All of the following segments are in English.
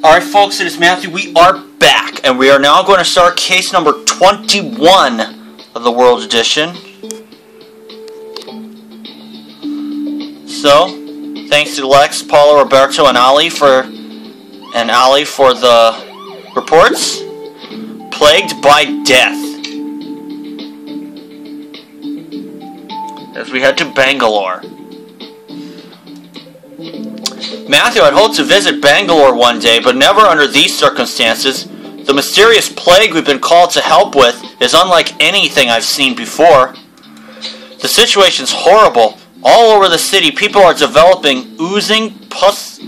Alright folks, it is Matthew. We are back, and we are now going to start case number 21 of the World Edition. So, thanks to Lex, Paulo, Roberto, and Ali for the reports. Plagued by death. As we head to Bangalore. Matthew had hoped to visit Bangalore one day, but never under these circumstances. The mysterious plague we've been called to help with is unlike anything I've seen before. The situation's horrible. All over the city, people are developing oozing pus-filled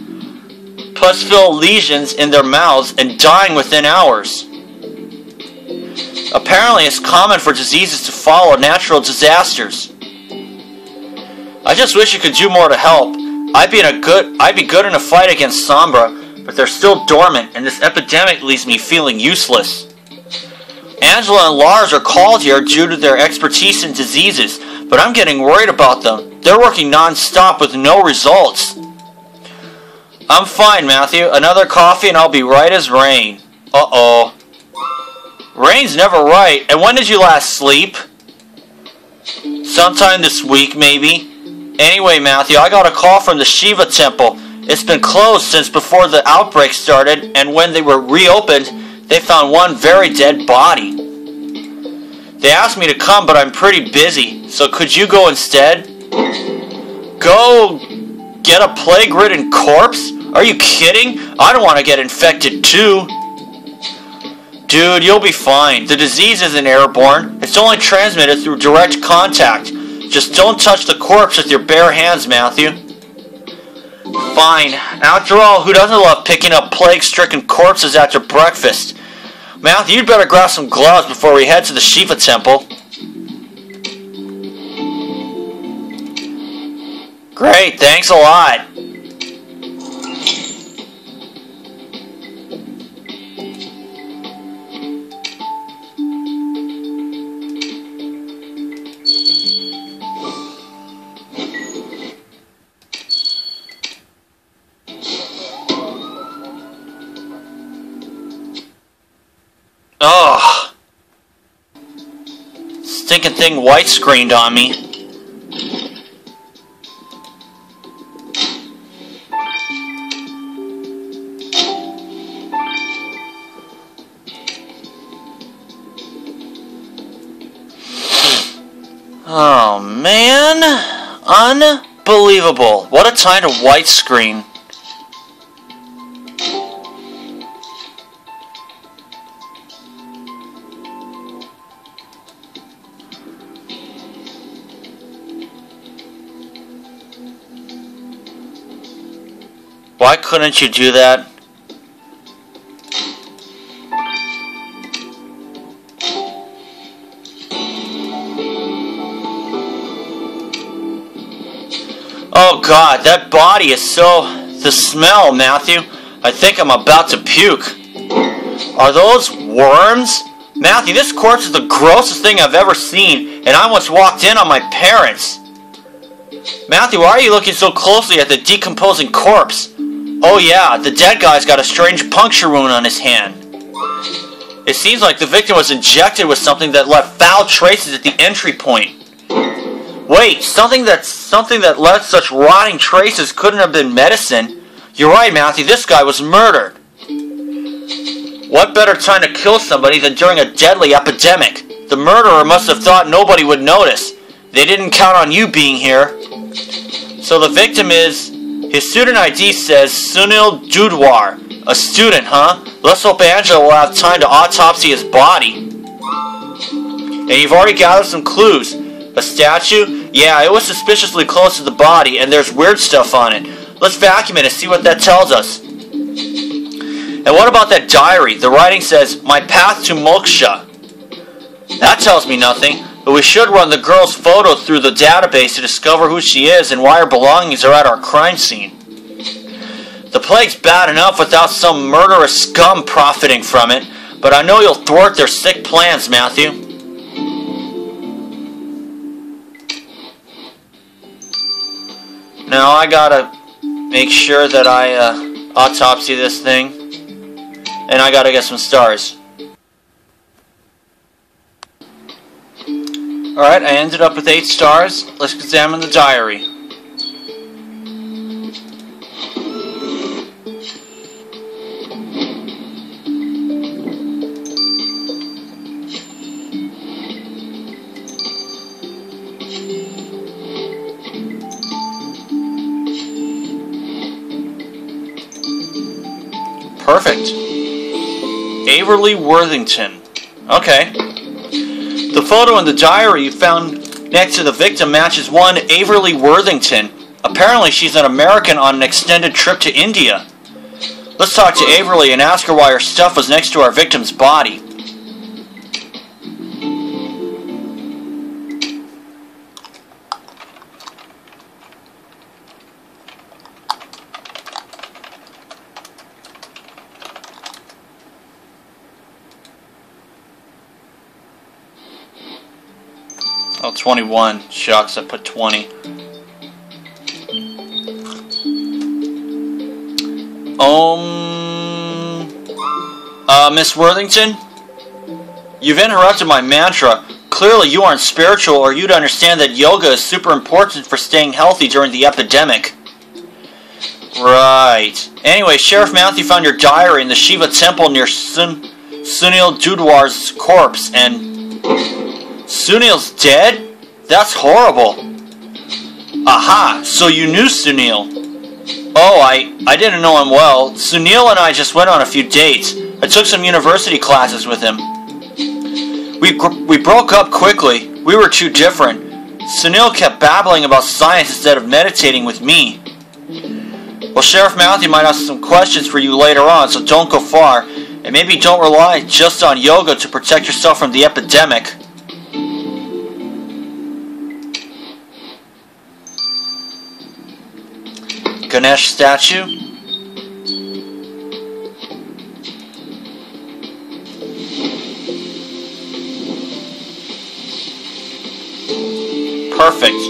lesions in their mouths and dying within hours. Apparently, it's common for diseases to follow natural disasters. I just wish you could do more to help. I'd be good in a fight against Sombra, but they're still dormant, and this epidemic leaves me feeling useless. Angela and Lars are called here due to their expertise in diseases, but I'm getting worried about them. They're working non-stop with no results. I'm fine, Matthew. Another coffee and I'll be right as rain. Uh-oh. Rain's never right. And when did you last sleep? Sometime this week, maybe. Anyway, Matthew, I got a call from the Shiva temple. It's been closed since before the outbreak started, and when they were reopened, they found one very dead body. They asked me to come, but I'm pretty busy, so could you go instead? Go get a plague-ridden corpse? Are you kidding? I don't want to get infected too. Dude, you'll be fine. The disease isn't airborne. It's only transmitted through direct contact. Just don't touch the corpse with your bare hands, Matthew. Fine. After all, who doesn't love picking up plague-stricken corpses after breakfast? Matthew, you'd better grab some gloves before we head to the Shiva temple. Great, thanks a lot. Ugh. Stinking thing white screened on me. Oh man, unbelievable. What a time to white screen. Why couldn't you do that? Oh God, that body is so... The smell, Matthew. I think I'm about to puke. Are those worms? Matthew, this corpse is the grossest thing I've ever seen, and I almost walked in on my parents. Matthew, why are you looking so closely at the decomposing corpse? Oh yeah, the dead guy's got a strange puncture wound on his hand. It seems like the victim was injected with something that left foul traces at the entry point. Wait, something that left such rotting traces couldn't have been medicine. You're right, Matthew, this guy was murdered. What better time to kill somebody than during a deadly epidemic? The murderer must have thought nobody would notice. They didn't count on you being here. So the victim is... His student ID says Sunil Dudwar. A student, huh? Let's hope Angela will have time to autopsy his body. And you've already gathered some clues. A statue? Yeah, it was suspiciously close to the body, and there's weird stuff on it. Let's vacuum it and see what that tells us. And what about that diary? The writing says, My Path to Moksha. That tells me nothing. But we should run the girl's photo through the database to discover who she is and why her belongings are at our crime scene. The plague's bad enough without some murderous scum profiting from it, but I know you'll thwart their sick plans, Matthew. Now I gotta make sure that I autopsy this thing. and I gotta get some stars. Alright, I ended up with 8 stars. Let's examine the diary. Perfect. Averly Worthington. Okay. The photo in the diary you found next to the victim matches one Averly Worthington. Apparently she's an American on an extended trip to India. Let's talk to Averly and ask her why her stuff was next to our victim's body. Oh, 21. Shucks, I put 20. Miss Worthington? You've interrupted my mantra. Clearly you aren't spiritual, or you'd understand that yoga is super important for staying healthy during the epidemic. Right. Anyway, Sheriff Matthew found your diary in the Shiva temple near Sunil Dudwar's corpse, and... Sunil's dead? That's horrible. Aha, so you knew Sunil. Oh, I didn't know him well. Sunil and I just went on a few dates. I took some university classes with him. We broke up quickly. We were too different. Sunil kept babbling about science instead of meditating with me. Well, Sheriff Matthew might have some questions for you later on, so don't go far. And maybe don't rely just on yoga to protect yourself from the epidemic. Ganesh statue. Perfect.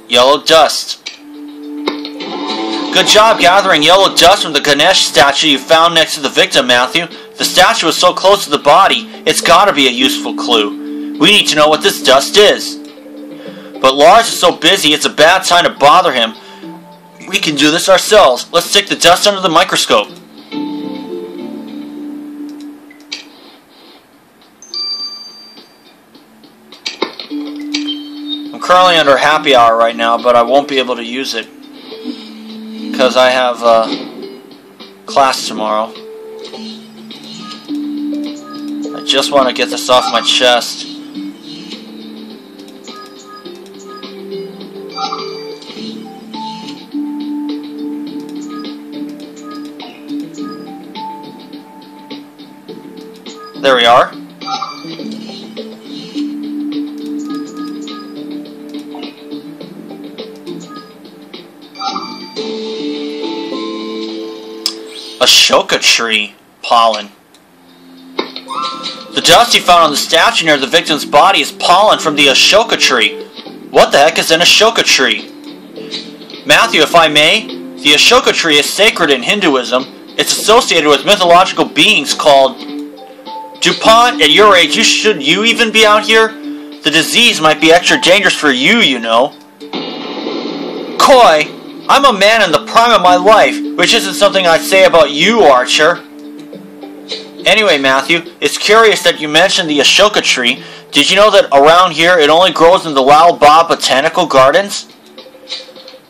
Yellow dust. Good job gathering yellow dust from the Ganesh statue you found next to the victim, Matthew. The statue was so close to the body, it's gotta be a useful clue. We need to know what this dust is. But Lars is so busy, it's a bad time to bother him. We can do this ourselves. Let's stick the dust under the microscope. I'm currently under happy hour right now, but I won't be able to use it because I have class tomorrow. I just want to get this off my chest. There we are. Ashoka tree pollen. The dust you found on the statue near the victim's body is pollen from the Ashoka tree. What the heck is an Ashoka tree? Matthew, if I may, the Ashoka tree is sacred in Hinduism. It's associated with mythological beings called... DuPont, at your age, should you even be out here? The disease might be extra dangerous for you, you know. Coy, I'm a man in the prime of my life, which isn't something I say about you, Archer. Anyway, Matthew, it's curious that you mentioned the Ashoka tree. Did you know that around here it only grows in the Lal Ba Botanical Gardens?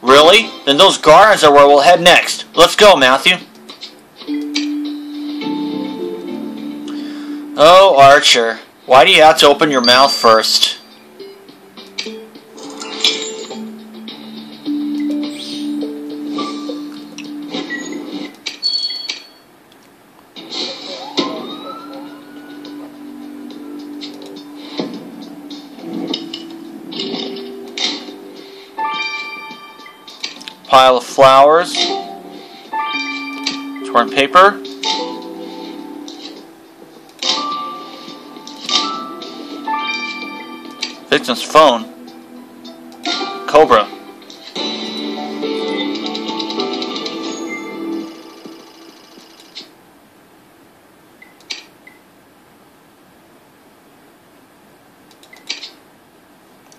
Really? Then those gardens are where we'll head next. Let's go, Matthew. Oh, Archer, why do you have to open your mouth first? Pile of flowers. Torn paper. Victim's phone. Cobra.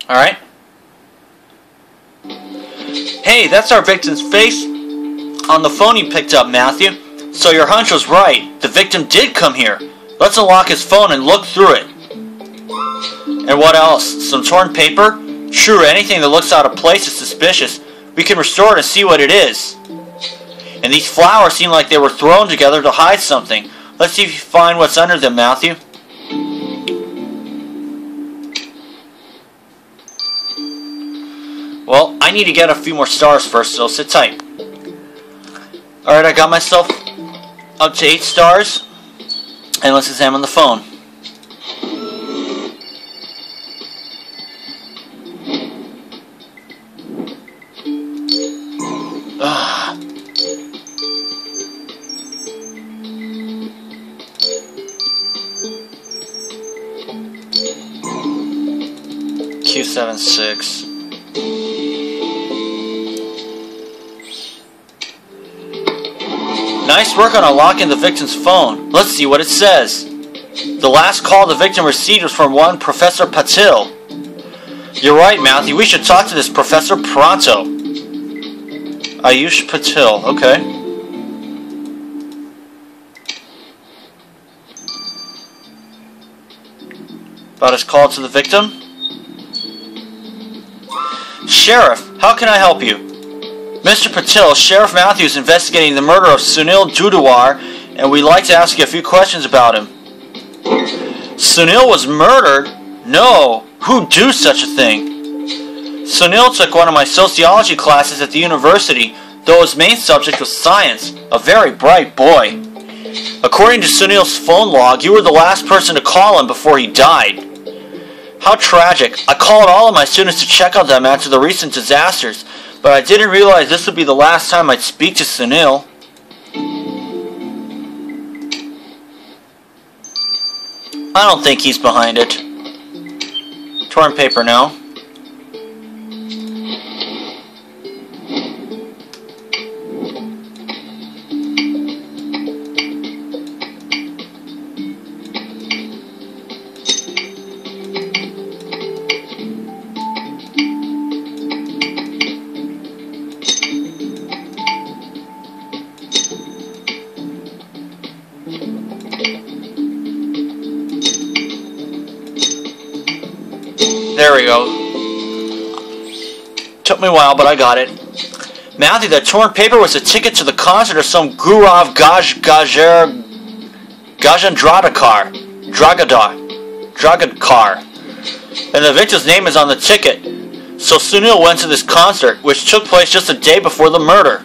Alright? Hey, that's our victim's face on the phone you picked up, Matthew. So your hunch was right. The victim did come here. Let's unlock his phone and look through it. And what else? Some torn paper? Sure, anything that looks out of place is suspicious. We can restore it and see what it is. And these flowers seem like they were thrown together to hide something. Let's see if you find what's under them, Matthew. Well, I need to get a few more stars first, so sit tight. Alright, I got myself up to 8 stars. And let's examine the phone. Q76. Nice work on unlocking the victim's phone. Let's see what it says. The last call the victim received was from one Professor Patil. You're right, Matthew. We should talk to this professor pronto. Ayush Patil. Okay. About his call to the victim? Sheriff, how can I help you? Mr. Patil, Sheriff Matthew is investigating the murder of Sunil Dudawar, and we'd like to ask you a few questions about him. Sunil was murdered? No, who'd do such a thing? Sunil took one of my sociology classes at the university, though his main subject was science, a very bright boy. According to Sunil's phone log, you were the last person to call him before he died. How tragic. I called all of my students to check on them after the recent disasters, but I didn't realize this would be the last time I'd speak to Sunil. I don't think he's behind it. Torn paper now. There we go. Took me a while, but I got it. Matthew, that torn paper was a ticket to the concert of some Gaurav Dragadkar. And the victim's name is on the ticket. So Sunil went to this concert, which took place just a day before the murder.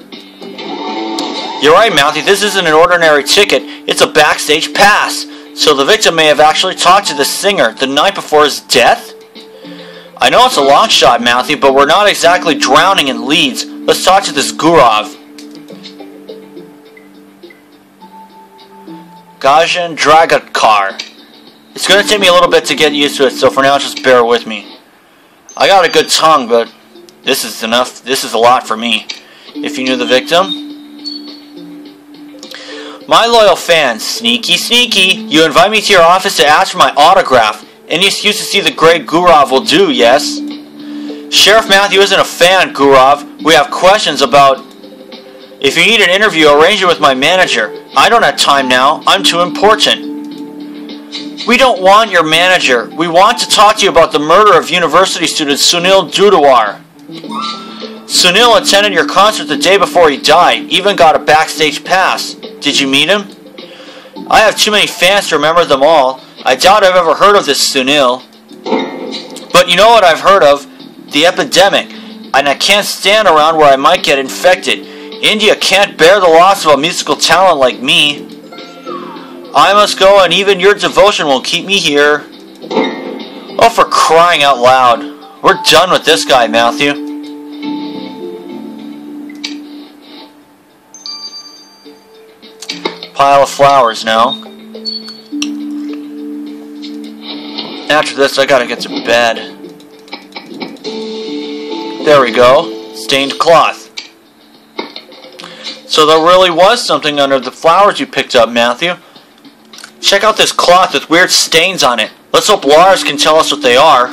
You're right, Matthew, this isn't an ordinary ticket, it's a backstage pass. So the victim may have actually talked to the singer the night before his death? I know it's a long shot, Matthew, but we're not exactly drowning in leads. Let's talk to this Gaurav. Gajan Dragadkar. It's going to take me a little bit to get used to it, so for now just bear with me. I got a good tongue, but this is enough. This is a lot for me. If you knew the victim. My loyal fans, sneaky, sneaky. You invite me to your office to ask for my autograph. Any excuse to see the great Gaurav will do, yes? Sheriff Matthew isn't a fan, Gaurav. We have questions about... If you need an interview, arrange it with my manager. I don't have time now. I'm too important. We don't want your manager. We want to talk to you about the murder of university student Sunil Dudawar. Sunil attended your concert the day before he died, even got a backstage pass. Did you meet him? I have too many fans to remember them all. I doubt I've ever heard of this Sunil. But you know what I've heard of? The epidemic. And I can't stand around where I might get infected. India can't bear the loss of a musical talent like me. I must go, and even your devotion won't keep me here. Oh, for crying out loud. We're done with this guy, Matthew. Pile of flowers now. After this, I gotta get to bed. There we go. Stained cloth. So there really was something under the flowers you picked up, Matthew. Check out this cloth with weird stains on it. Let's hope Lars can tell us what they are.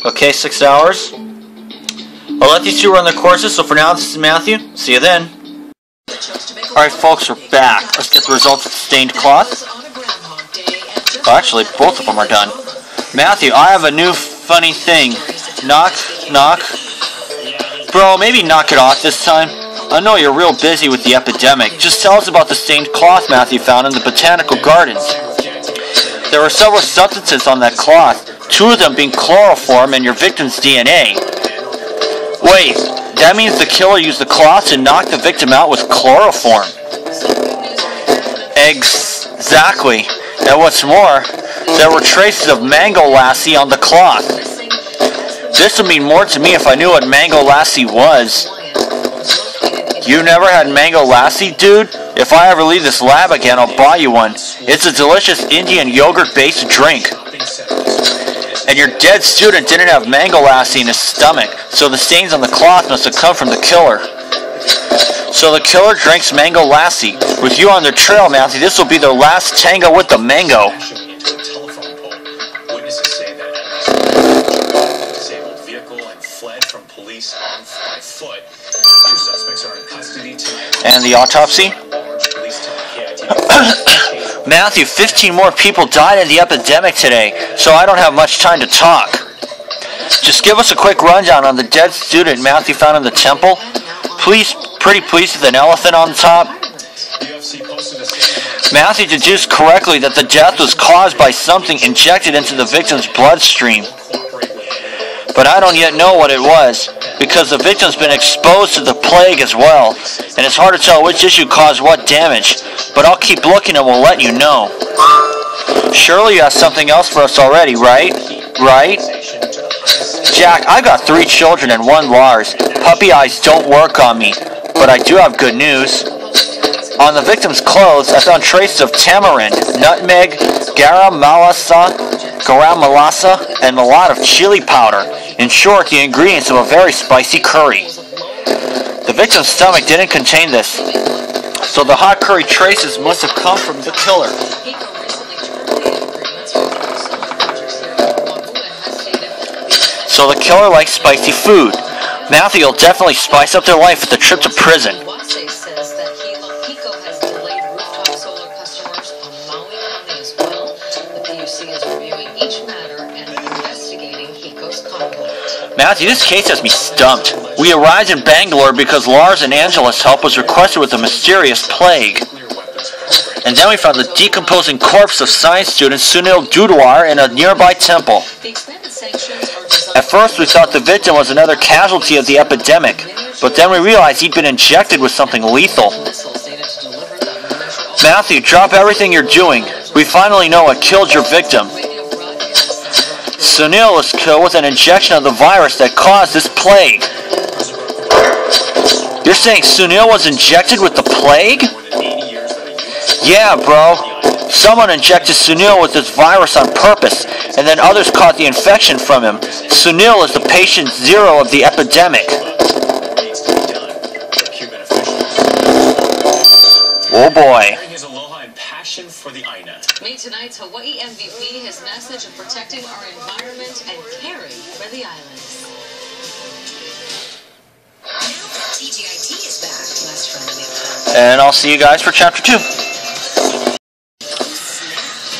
Okay, 6 hours. I'll let these two run their courses, so for now, this is Matthew. See you then. Alright, folks, we're back. Let's get the results of stained cloth. Oh, actually, both of them are done. Matthew, I have a new funny thing. Knock, knock. Bro, maybe knock it off this time. I know you're real busy with the epidemic. Just tell us about the stained cloth Matthew found in the botanical gardens. There were several substances on that cloth, 2 of them being chloroform and your victim's DNA. Wait, that means the killer used the cloth to knock the victim out with chloroform. Exactly. And what's more, there were traces of Mango Lassie on the cloth. This would mean more to me if I knew what Mango Lassie was. You never had Mango Lassie, dude? If I ever leave this lab again, I'll buy you one. It's a delicious Indian yogurt-based drink. And your dead student didn't have Mango Lassie in his stomach, so the stains on the cloth must have come from the killer. So the killer drinks Mango Lassie. With you on their trail, Matthew, this will be their last tango with the mango. Witnesses say that a disabled vehicle and fled from police by foot. 2 suspects are in custody tonight. And the autopsy? Matthew, 15 more people died in the epidemic today, so I don't have much time to talk. Just give us a quick rundown on the dead student Matthew found in the temple. Please, pretty please with an elephant on top. Matthew deduced correctly that the death was caused by something injected into the victim's bloodstream. But I don't yet know what it was, because the victim's been exposed to the plague as well, and it's hard to tell which issue caused what damage, but I'll keep looking and we'll let you know. Surely you have something else for us already, right? Right? Jack, I got 3 children and 1 Lars. Puppy eyes don't work on me, but I do have good news. On the victim's clothes, I found traces of tamarind, nutmeg, garam malasa, and a lot of chili powder. In short, the ingredients of a very spicy curry. The victim's stomach didn't contain this, so the hot curry traces must have come from the killer. So the killer likes spicy food. Matthew will definitely spice up their life with a trip to prison. Matthew, this case has me stumped. We arrived in Bangalore because Lars and Angela's help was requested with a mysterious plague. And then we found the decomposing corpse of science student Sunil Dudwar in a nearby temple. At first we thought the victim was another casualty of the epidemic, but then we realized he'd been injected with something lethal. Matthew, drop everything you're doing. We finally know what killed your victim. Sunil was killed with an injection of the virus that caused this plague. You're saying Sunil was injected with the plague? Yeah, bro. Someone injected Sunil with this virus on purpose, and then others caught the infection from him. Sunil is the patient 0 of the epidemic. Oh boy. Meet tonight's Hawaii MVP, his message of protecting our environment and caring for the islands. TGIT is back, less friendly. And I'll see you guys for Chapter 2.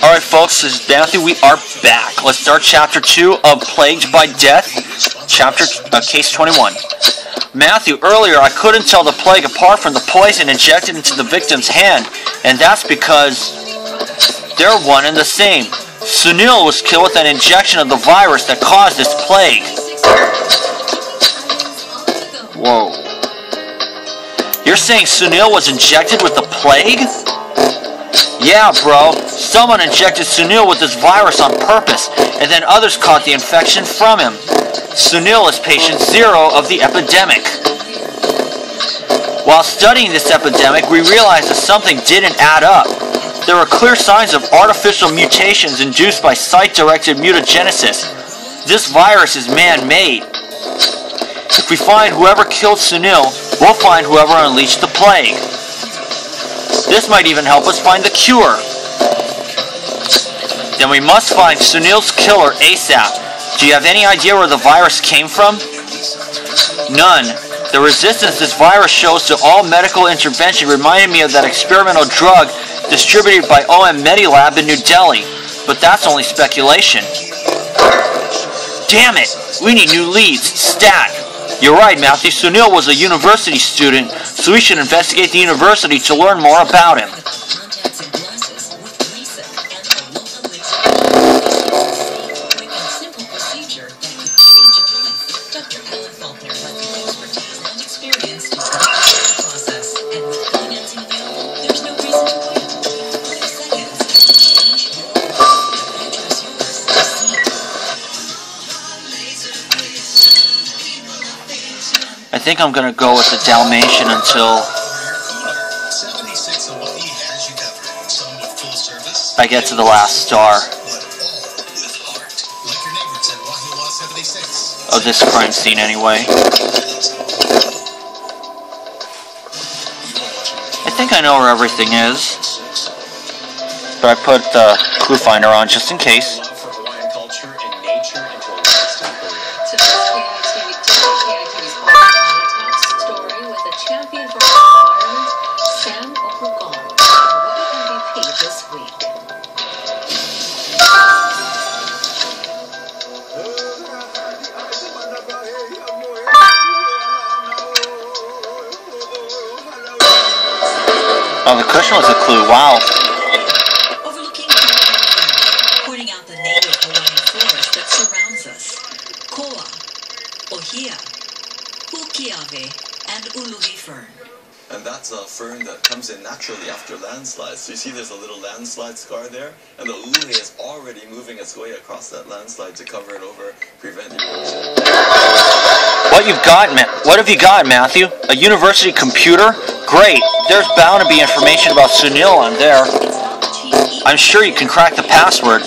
Alright folks, this is Matthew. We are back. Let's start Chapter 2 of Plagued by Death, Case 21. Matthew, earlier I couldn't tell the plague apart from the poison injected into the victim's hand, and that's because they're one and the same. Sunil was killed with an injection of the virus that caused this plague. Whoa. You're saying Sunil was injected with the plague? Yeah, bro. Someone injected Sunil with this virus on purpose, and then others caught the infection from him. Sunil is patient 0 of the epidemic. While studying this epidemic, we realized that something didn't add up. There were clear signs of artificial mutations induced by site-directed mutagenesis. This virus is man-made. If we find whoever killed Sunil, we'll find whoever unleashed the plague. This might even help us find the cure. Then we must find Sunil's killer ASAP. Do you have any idea where the virus came from? None. The resistance this virus shows to all medical intervention reminded me of that experimental drug distributed by OM Medilab in New Delhi, but that's only speculation. Damn it! We need new leads. Stat! You're right, Matthew. Sunil was a university student, so we should investigate the university to learn more about him. I think I'm going to go with the Dalmatian until I get to the last star of this crime scene anyway. I think I know where everything is, but I put the clue finder on just in case. Champion for environment, Sam Okugon, MVP this week. Oh, the cushion was a clue. Wow. Overlooking the pointing out the native Hawaiian forest that surrounds us. Koa, Ohia, Hukiave, and ulugi fern. And that's a fern that comes in naturally after landslides. So you see there's a little landslide scar there, and the ulugi is already moving its way across that landslide to cover it over, prevent erosion. What have you got, Matthew? A university computer? Great. There's bound to be information about Sunil on there. I'm sure you can crack the password.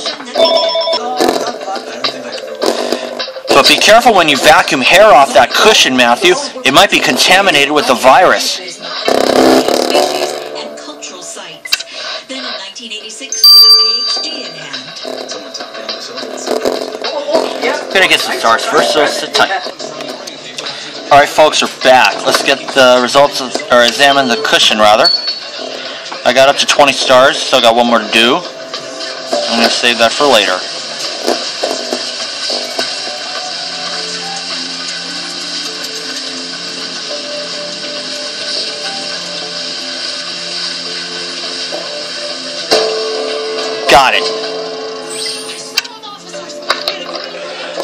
But be careful when you vacuum hair off that cushion, Matthew. It might be contaminated with the virus. And cultural sites. Then in 1986, with a PhD in hand. I'm gonna get some stars first, so sit tight. Alright, folks, we're back. Let's get the results of, or examine the cushion, rather. I got up to 20 stars, still got one more to do. I'm gonna save that for later. Got it.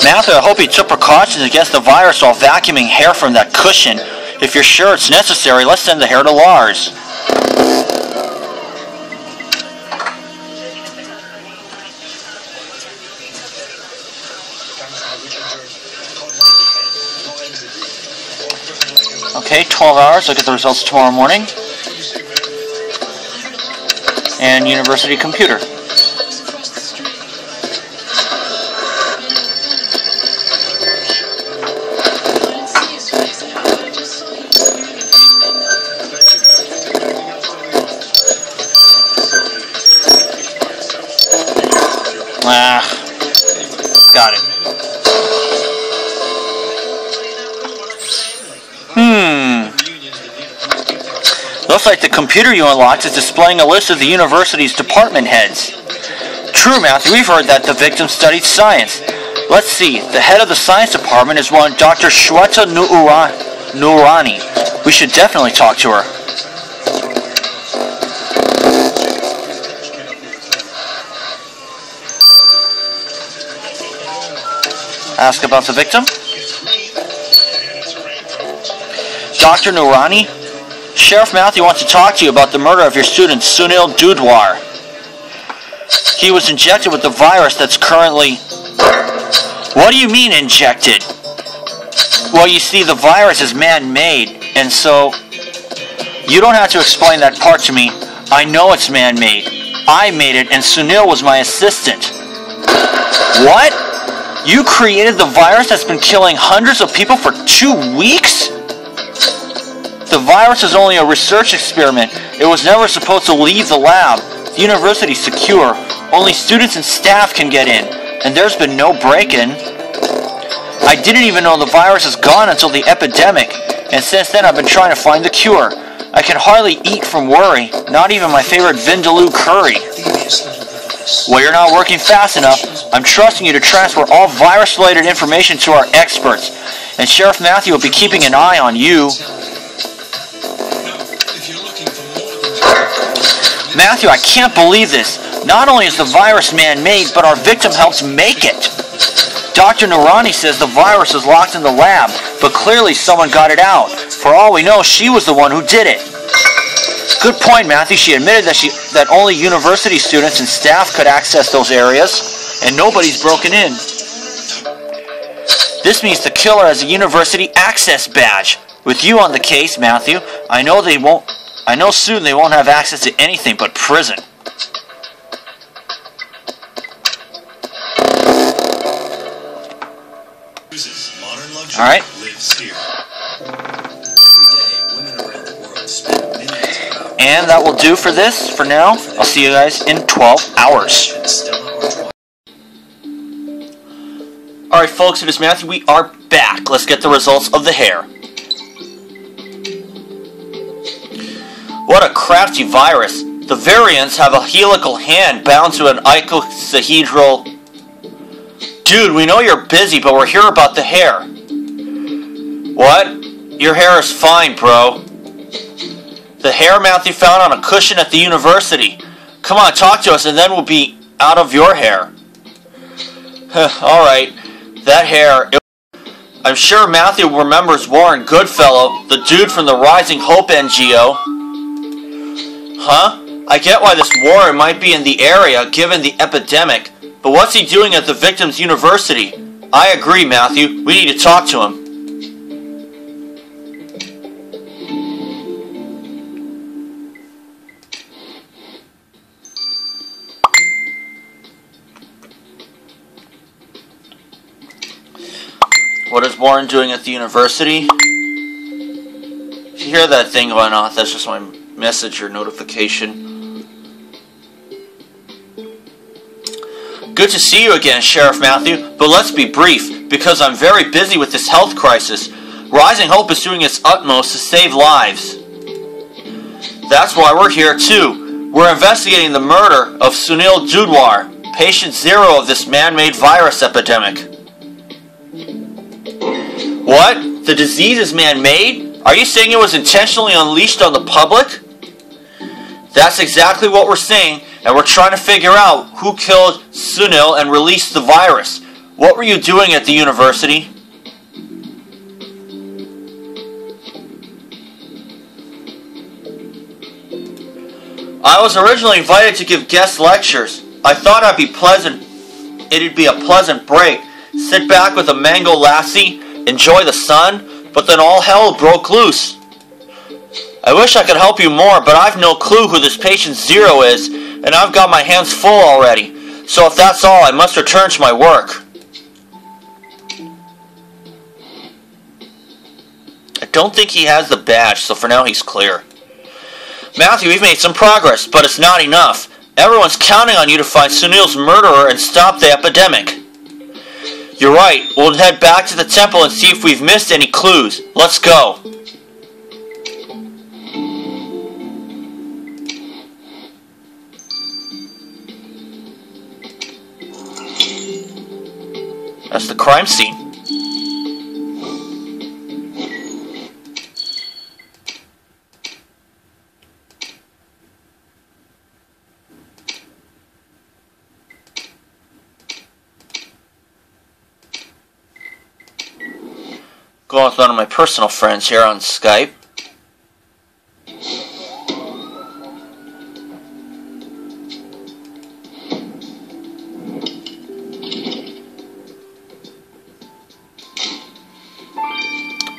Matthew, I hope you took precautions against the virus while vacuuming hair from that cushion. If you're sure it's necessary, let's send the hair to Lars. Okay, 12 hours. I'll get the results tomorrow morning. And university computer. Got it. Looks like the computer you unlocked is displaying a list of the university's department heads. True, Matthew, we've heard that the victim studied science. Let's see, the head of the science department is one Dr. Shweta Noorani. We should definitely talk to her. Ask about the victim. Dr. Noorani, Sheriff Matthew wants to talk to you about the murder of your student Sunil Dudwar. He was injected with the virus that's currently... What do you mean injected? Well, you see, the virus is man-made, and so... You don't have to explain that part to me. I know it's man-made. I made it, and Sunil was my assistant. What? You created the virus that's been killing hundreds of people for 2 weeks? The virus is only a research experiment. It was never supposed to leave the lab. The university's secure. Only students and staff can get in. And there's been no break-in. I didn't even know the virus is gone until the epidemic, and since then I've been trying to find the cure. I can hardly eat from worry, not even my favorite Vindaloo curry. Well, you're not working fast enough. I'm trusting you to transfer all virus-related information to our experts, and Sheriff Matthew will be keeping an eye on you. Matthew, I can't believe this. Not only is the virus man-made, but our victim helped make it. Dr. Noorani says the virus is locked in the lab, but clearly someone got it out. For all we know, she was the one who did it. Good point, Matthew. She admitted that only university students and staff could access those areas, and nobody's broken in. This means the killer has a university access badge. With you on the case, Matthew, I know soon they won't have access to anything but prison. All right. And that will do for this for now. I'll see you guys in 12 hours. Alright folks, it is Matthew. We are back. Let's get the results of the hair. What a crafty virus. The variants have a helical hand bound to an icosahedral... Dude, we know you're busy, but we're here about the hair. What? Your hair is fine, bro. The hair Matthew found on a cushion at the university. Come on, talk to us, and then we'll be out of your hair. Alright, that hair... I'm sure Matthew remembers Warren Goodfellow, the dude from the Rising Hope NGO. Huh? I get why this Warren might be in the area, given the epidemic, but what's he doing at the victim's university? I agree, Matthew. We need to talk to him. What is Warren doing at the university? If you hear that thing going off, that's just my message or notification. Good to see you again, Sheriff Matthew, but let's be brief, because I'm very busy with this health crisis. Rising Hope is doing its utmost to save lives. That's why we're here too. We're investigating the murder of Sunil Dudwar, patient zero of this man-made virus epidemic. What? The disease is man-made? Are you saying it was intentionally unleashed on the public? That's exactly what we're saying, and we're trying to figure out who killed Sunil and released the virus. What were you doing at the university? I was originally invited to give guest lectures. I thought it'd be a pleasant break. Sit back with a mango lassi, enjoy the sun, but then all hell broke loose. I wish I could help you more, but I've no clue who this patient zero is, and I've got my hands full already. So if that's all, I must return to my work. I don't think he has the badge, so for now he's clear. Matthew, we've made some progress, but it's not enough. Everyone's counting on you to find Sunil's murderer and stop the epidemic. You're right. We'll head back to the temple and see if we've missed any clues. Let's go. That's the crime scene. Going with one of my personal friends here on Skype.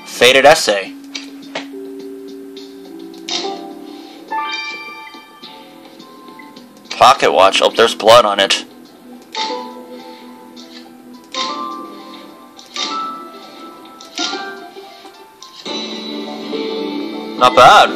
Faded essay. Pocket watch. Oh, there's blood on it. Not bad.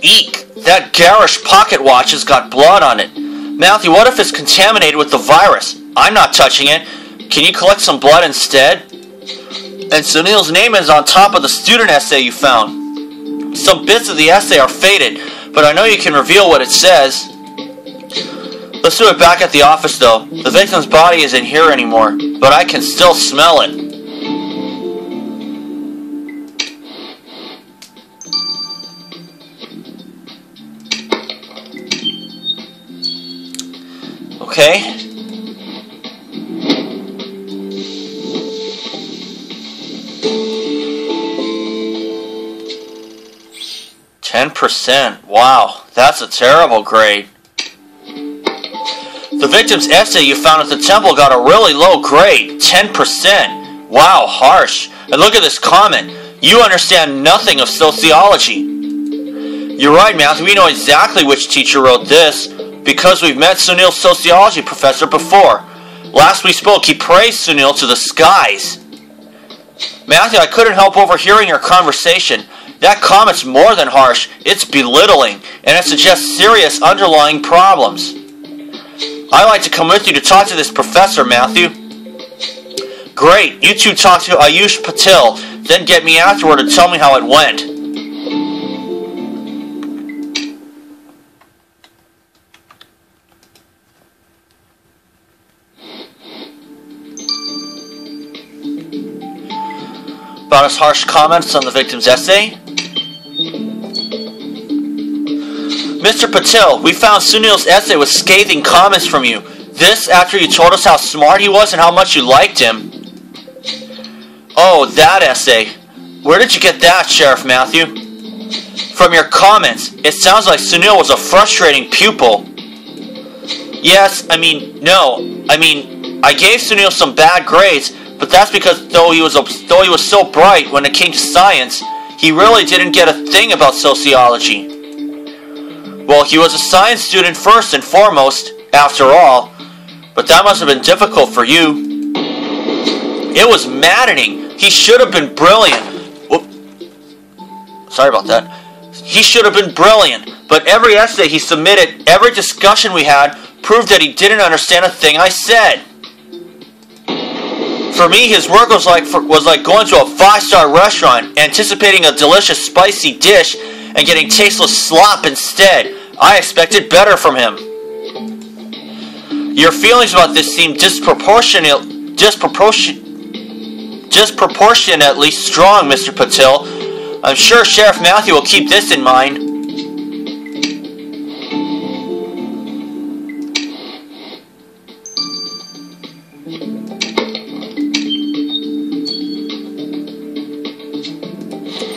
Eek! That garish pocket watch has got blood on it. Matthew, what if it's contaminated with the virus? I'm not touching it. Can you collect some blood instead? And Sunil's name is on top of the student essay you found. Some bits of the essay are faded, but I know you can reveal what it says. Let's do it back at the office though. The victim's body isn't here anymore, but I can still smell it. Okay. %. Wow, that's a terrible grade. The victim's essay you found at the temple got a really low grade, 10%. Wow, harsh. And look at this comment. You understand nothing of sociology. You're right, Matthew. We know exactly which teacher wrote this because we've met Sunil's sociology professor before. Last we spoke, he praised Sunil to the skies. Matthew, I couldn't help overhearing your conversation. That comment's more than harsh. It's belittling, and it suggests serious underlying problems. I'd like to come with you to talk to this professor, Matthew. Great. You two talk to Ayush Patil, then get me afterward and tell me how it went. About his harsh comments on the victim's essay. Mr. Patil, we found Sunil's essay with scathing comments from you. This after you told us how smart he was and how much you liked him. Oh, that essay. Where did you get that, Sheriff Matthew? From your comments, it sounds like Sunil was a frustrating pupil. Yes, I gave Sunil some bad grades, but that's because though he was so bright when it came to science, he really didn't get a thing about sociology. Well, he was a science student first and foremost, after all, but that must have been difficult for you. It was maddening. He should have been brilliant. Whoop. Sorry about that. He should have been brilliant, but every essay he submitted, every discussion we had, proved that he didn't understand a thing I said. For me, his work was like going to a 5-star restaurant, anticipating a delicious spicy dish, and getting tasteless slop instead. I expected better from him. Your feelings about this seem disproportionately strong, Mr. Patil. I'm sure Sheriff Matthew will keep this in mind.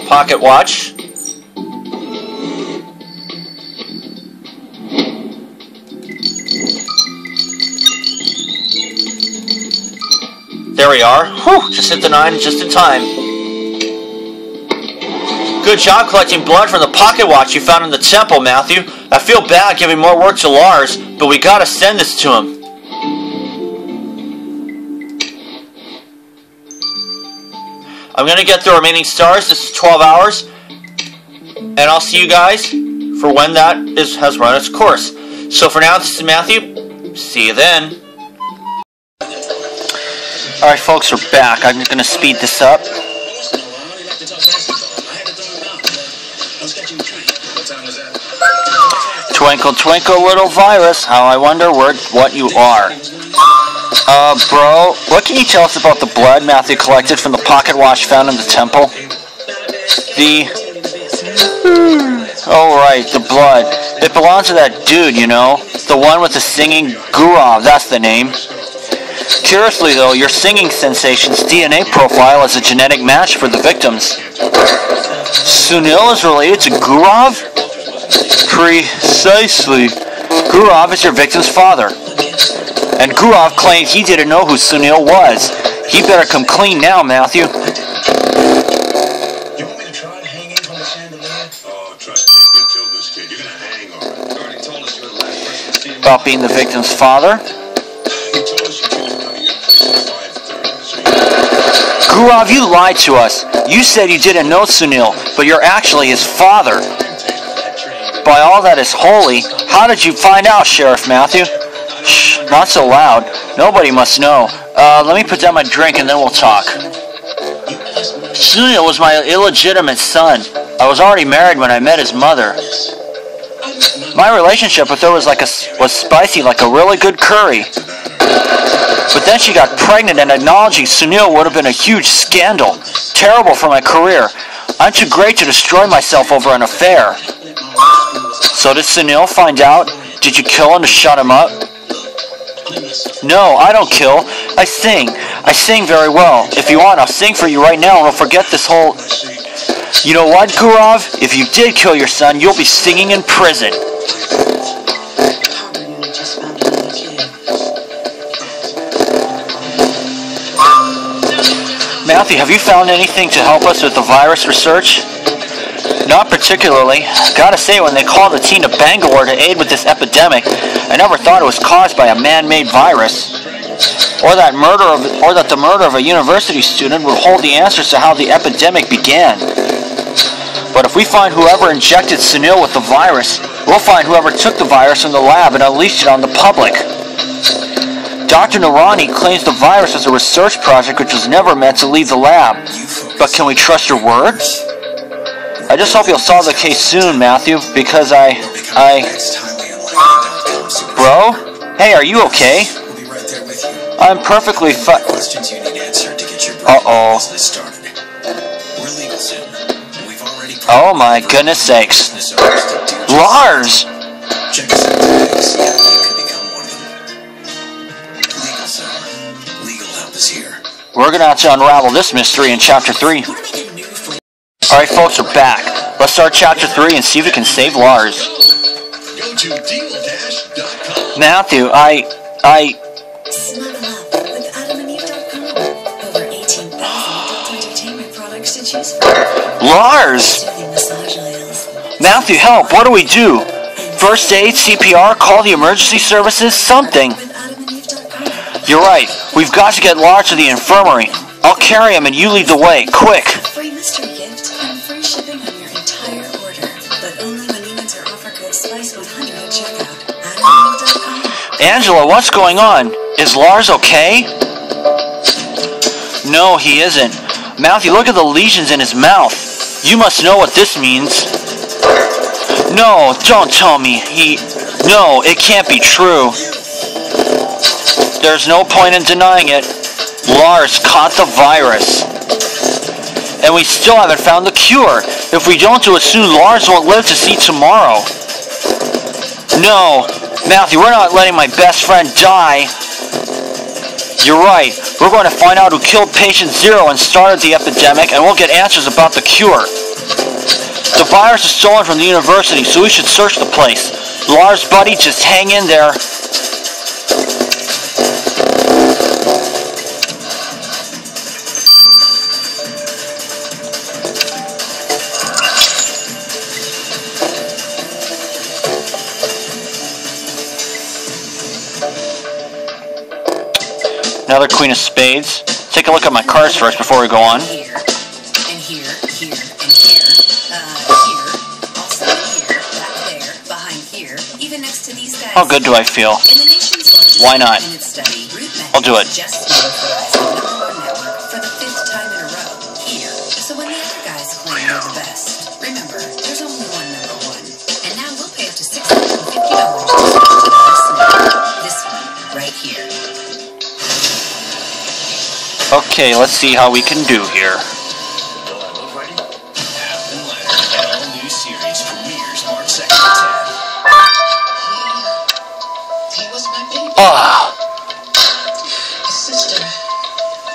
Pocket watch. There we are. Whew, just hit the 9 just in time. Good job collecting blood from the pocket watch you found in the temple, Matthew. I feel bad giving more work to Lars, but we gotta send this to him. I'm gonna get the remaining stars. This is 12 hours. And I'll see you guys for when that has run its course. So for now, this is Matthew. See you then. Alright folks, we're back. I'm going to speed this up. Twinkle, twinkle, little virus, how I wonder what you are. Bro, what can you tell us about the blood Matthew collected from the pocket watch found in the temple? Oh right, the blood. It belongs to that dude, you know. The one with the singing Gurav, that's the name. Curiously though, your singing sensation's DNA profile is a genetic match for the victims. Sunil is related to Gurav? Precisely. Gurav is your victim's father. And Gurav claimed he didn't know who Sunil was. He better come clean now, Matthew. You want me to try hanging from the chandelier? Oh, trust me, if you kill this kid, you're gonna hang on it. You already told us you were the last person to see him. About being the victim's father. You told us your kid was coming to your place at 5:30, so Gurav, you lied to us. You said you didn't know Sunil, but you're actually his father. that train By all that is holy, how did you find out, Sheriff Matthew? Shh, not so loud. Nobody must know. Let me put down my drink and then we'll talk. Sunil was my illegitimate son. I was already married when I met his mother. My relationship with her was spicy like a really good curry. But then she got pregnant, and acknowledging Sunil would have been a huge scandal. Terrible for my career. I'm too great to destroy myself over an affair. So did Sunil find out? Did you kill him to shut him up? No, I don't kill. I sing. I sing very well. If you want, I'll sing for you right now and we'll forget this whole... You know what, Gaurav? If you did kill your son, you'll be singing in prison. Matthew, have you found anything to help us with the virus research? Not particularly. Gotta say, when they called the team to Bangalore to aid with this epidemic, I never thought it was caused by a man-made virus. Or that the murder of a university student would hold the answers to how the epidemic began. But if we find whoever injected Sunil with the virus, we'll find whoever took the virus from the lab and unleashed it on the public. Dr. Narani claims the virus was a research project which was never meant to leave the lab. But can we trust your word? I just hope you'll solve the case soon, Matthew, because Bro? Hey, are you okay? I'm perfectly fine. Uh-oh. Oh my goodness sakes. Lars! Check us out today, see how you can become one of them. Legal Zone. Legal help is here. We're gonna have to unravel this mystery in Chapter 3. Alright folks, we're back. Let's start Chapter 3 and see if we can save Lars. Go to deal-dash.com. Matthew, Snuggle up with AdamandEve.com. Over 18,000 adult entertainment products to choose from. Lars! Soothing massage oils. Matthew, help, what do we do? First aid, CPR, call the emergency services, something. With AdamandEve.com. You're right, we've got to get Lars to the infirmary. I'll carry him and you lead the way, quick. Free mystery gift and free shipping on your entire order. But only when you enter offer code SPICE100 at checkout. AdamandEve.com. Angela, what's going on? Is Lars okay? No, he isn't. Matthew, look at the lesions in his mouth. You must know what this means. No, don't tell me. No, it can't be true. There's no point in denying it. Lars caught the virus. And we still haven't found the cure. If we don't do it soon, Lars won't live to see tomorrow. No, Matthew, we're not letting my best friend die. You're right. We're going to find out who killed patient 0 and started the epidemic, and we'll get answers about the cure. The virus is stolen from the university, so we should search the place. Lars, buddy, just hang in there. Another Queen of Spades. Take a look at my cards first before we go on. Here, and here, and here. Here, also here, back there, behind here, even next to these guys. How good do I feel? In the nation's largest Why not? independent study, RootMetrics I'll do it. just monopolized the #1 network for the 5th time in a row. Here. So when the other guys claim they're the best, remember, there's only one #1. And now we'll pay up to $650 to switch to the best network. This one, right here. Okay, let's see how we can do here. Ready? Captain Leonard, an all-new series premieres March 2nd at 10. He was my baby. Ah, His sister,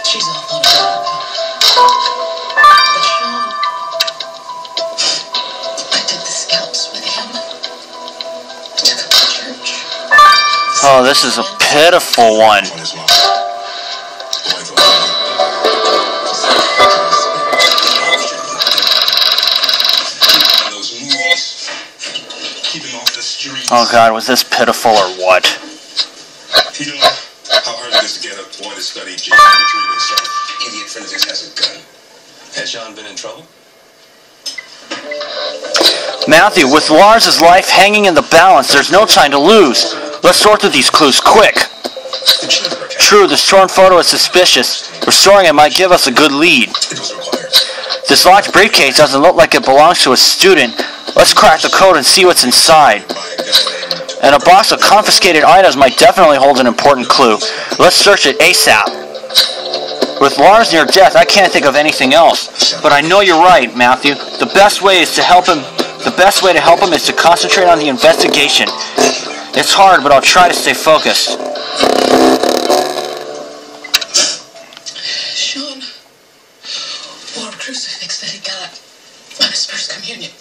she's off on her own. But Sean, I did the scouts with him. I took him to church. oh, this is a pitiful one. On his mom. Oh God, was this pitiful or what? You know how hard it is to get a boy to study geometry when some idiot friend of his has a gun. Has John been in trouble? Matthew, with Lars' life hanging in the balance, there's no time to lose. Let's sort through these clues quick. True, the torn photo is suspicious. Restoring it might give us a good lead. This locked briefcase doesn't look like it belongs to a student. Let's crack the code and see what's inside. And a box of confiscated items might definitely hold an important clue. Let's search it ASAP. With Lars near death, I can't think of anything else. But I know you're right, Matthew. The best way to help him is to concentrate on the investigation. It's hard, but I'll try to stay focused. Sean, warm crucifix that he got on his first communion.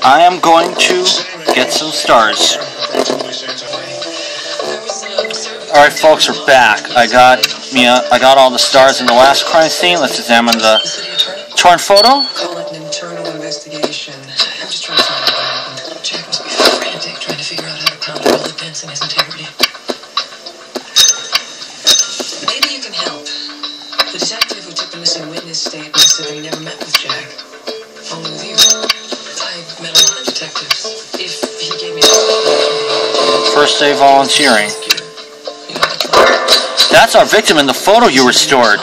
I am going to get some stars. Alright folks, we're back. I got all the stars in the last crime scene. Let's examine the torn photo. Call it an internal investigation. I'm just trying to find out what happened. Jack must be frantic trying to figure out how to pound a bullet dents in his integrity. Maybe you can help. The detective who took the missing witness statement said that he never met with Jack. Only with you. I met a lot of detectives. If he gave me a First day volunteering. That's our victim in the photo you restored.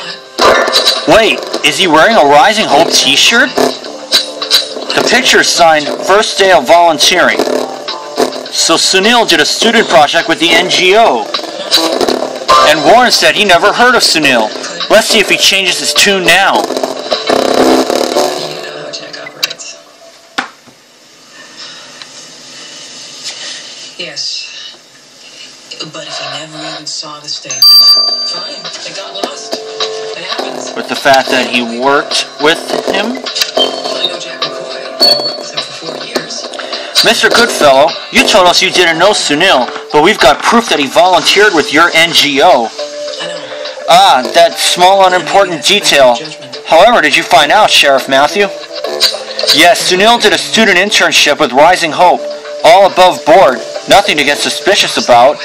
Wait, is he wearing a Rising Hope t-shirt? The picture is signed First Day of Volunteering. So Sunil did a student project with the NGO. And Warren said he never heard of Sunil. Let's see if he changes his tune now. You know how Jack operates. Yes. But if he never even saw the statement, fine, it got lost. It happens. With the fact that he worked with him? I know Jack McCoy. I worked with him for 4 years. Mr. Goodfellow, you told us you didn't know Sunil, but we've got proof that he volunteered with your NGO. I know. Ah, that small unimportant detail. However, did you find out, Sheriff Matthew? Yes, Sunil did a student internship with Rising Hope. All above board. Nothing to get suspicious about.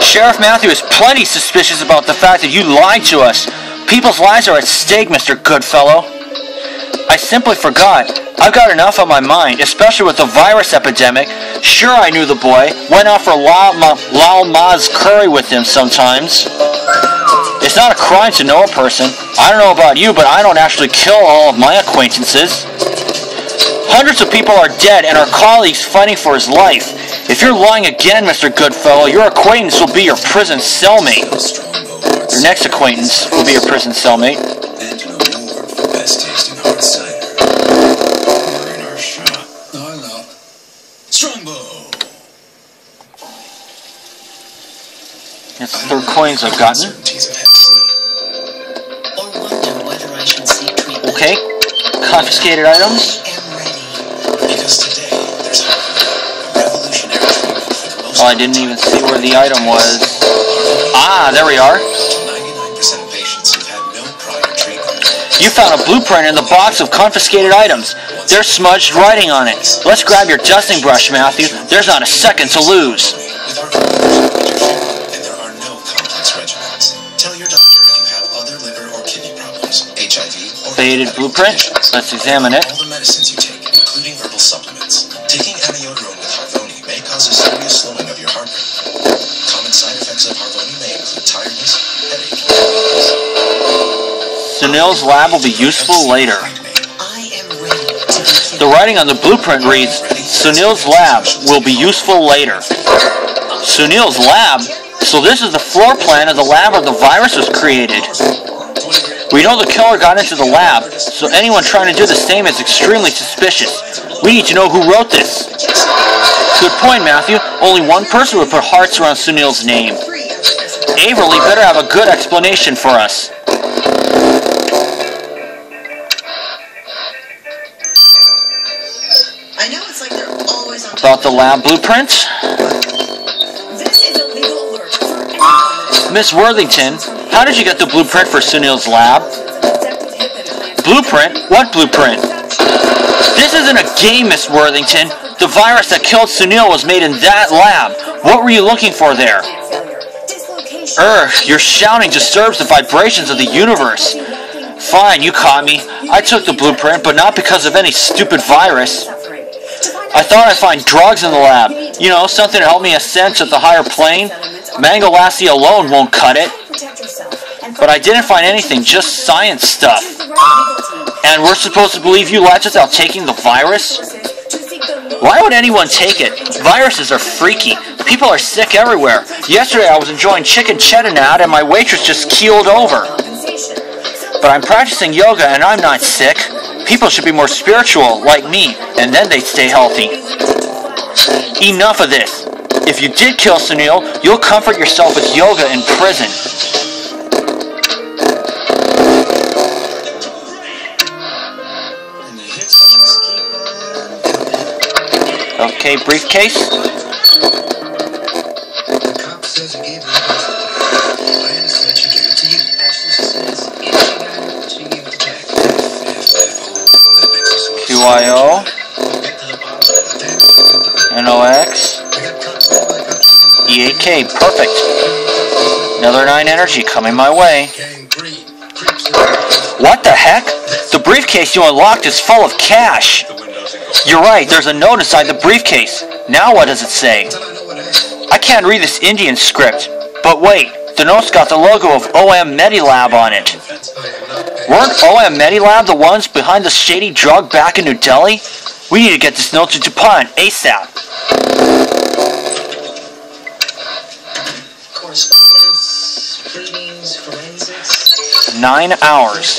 Sheriff Matthew is plenty suspicious about the fact that you lied to us. People's lives are at stake, Mr. Goodfellow. I simply forgot. I've got enough on my mind, especially with the virus epidemic. Sure, I knew the boy. Went out for Lal Ma's curry with him sometimes. It's not a crime to know a person. I don't know about you, but I don't actually kill all of my acquaintances. Hundreds of people are dead and our colleagues fighting for his life. If you're lying again, Mr. Goodfellow, your acquaintance will be your prison cellmate. Your next acquaintance will be your prison cellmate. And an award for best tasting hard cider. We're in our shop. No, I'm not. Strongbow! That's the third coins I've gotten. Uncertainties of Hep C. Or wonder whether I should seek treatment. Okay. Confiscated items. I am ready. Because today, there's a revolutionary treatment for the most Oh, I didn't even see where the item was. Ah, there we are. 99% of patients who've had no prior treatment. You found a blueprint in the box of confiscated items. There's smudged writing on it. Let's grab your dusting brush, Matthew. There's not a second to lose. With our and there are no complex regimens. Tell your doctor if you have other liver or kidney problems, HIV, or Faded blueprint. Let's examine it. all the medicines you take, including herbal supplements. Taking amiodarone with Harvoni may cause a serious slowing of your heart rate. Common side effects of Harvoni may include tiredness, headache, and weakness. Sunil's lab will be useful later. I am ready to be killed. The writing on the blueprint reads, Sunil's lab will be useful later. Sunil's lab? So this is the floor plan of the lab where the virus was created. We know the killer got into the lab, so anyone trying to do the same is extremely suspicious. We need to know who wrote this. Good point, Matthew. Only one person would put hearts around Sunil's name. Averly better have a good explanation for us. I know it's like they're always on top. About the lab blueprint? This is a legal alert for anyone that is Miss Worthington, how did you get the blueprint for Sunil's lab? Blueprint? What blueprint? This isn't a game, Miss Worthington. The virus that killed Sunil was made in that lab. What were you looking for there? dislocation Your shouting disturbs the vibrations of the universe. Fine, you caught me. I took the blueprint, but not because of any stupid virus. I thought I'd find drugs in the lab. You know, something to help me ascend to the higher plane. Mango Lassie alone won't cut it. But I didn't find anything, just science stuff. And we're supposed to believe you left without taking the virus? Why would anyone take it? Viruses are freaky. People are sick everywhere. Yesterday I was enjoying chicken cheddar and my waitress just keeled over. But I'm practicing yoga and I'm not sick. People should be more spiritual, like me, and then they'd stay healthy. Enough of this. If you did kill Sunil, you'll comfort yourself with yoga in prison. Okay, briefcase. The cop says he gave me Diane said she gave it to you. Actually, she says if she got it, she gave it to Jack. QIO. NOX. E8K, perfect. Another 9 energy coming my way. What the heck? The briefcase you unlocked is full of cash. You're right, there's a note inside the briefcase. Now what does it say? I can't read this Indian script. But wait, the note's got the logo of OM Medilab on it. Weren't OM Medilab the ones behind the shady drug back in New Delhi? We need to get this note to DuPont ASAP. Correspondence, pleadings, forensics. 9 hours.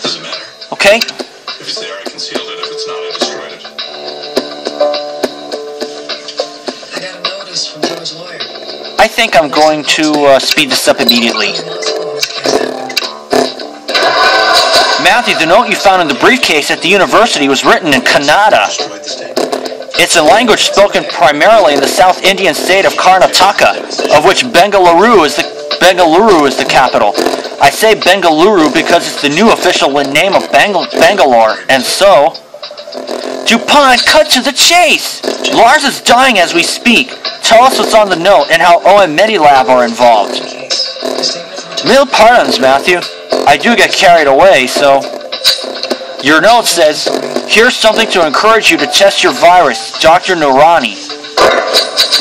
Doesn't matter. Okay. If it's there, I concealed it. If it's not, I destroyed it. I got a notice from Joe's lawyer. I think I'm going to speed this up immediately. Matthew, the note you found in the briefcase at the university was written in Kannada. It's a language spoken primarily in the South Indian state of Karnataka, of which Bengaluru is the capital. I say Bengaluru because it's the new official name of Bangalore, and so... DuPont, cut to the chase! Lars is dying as we speak. Tell us what's on the note and how OM Medilab are involved. Mil pardons, Matthew. I do get carried away, so... Your note says, here's something to encourage you to test your virus, Dr. Noorani.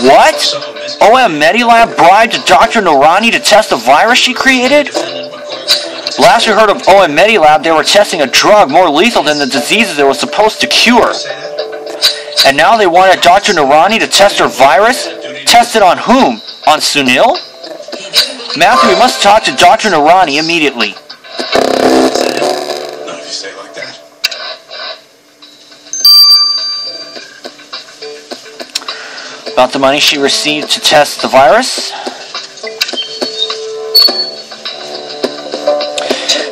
What? OM Medilab bribed Dr. Noorani to test the virus she created? Last we heard of OM Medilab, they were testing a drug more lethal than the diseases it was supposed to cure. And now they wanted Dr. Noorani to test her virus? Test it on whom? On Sunil? Matthew, we must talk to Dr. Noorani immediately. Not if you say it like that. About the money she received to test the virus?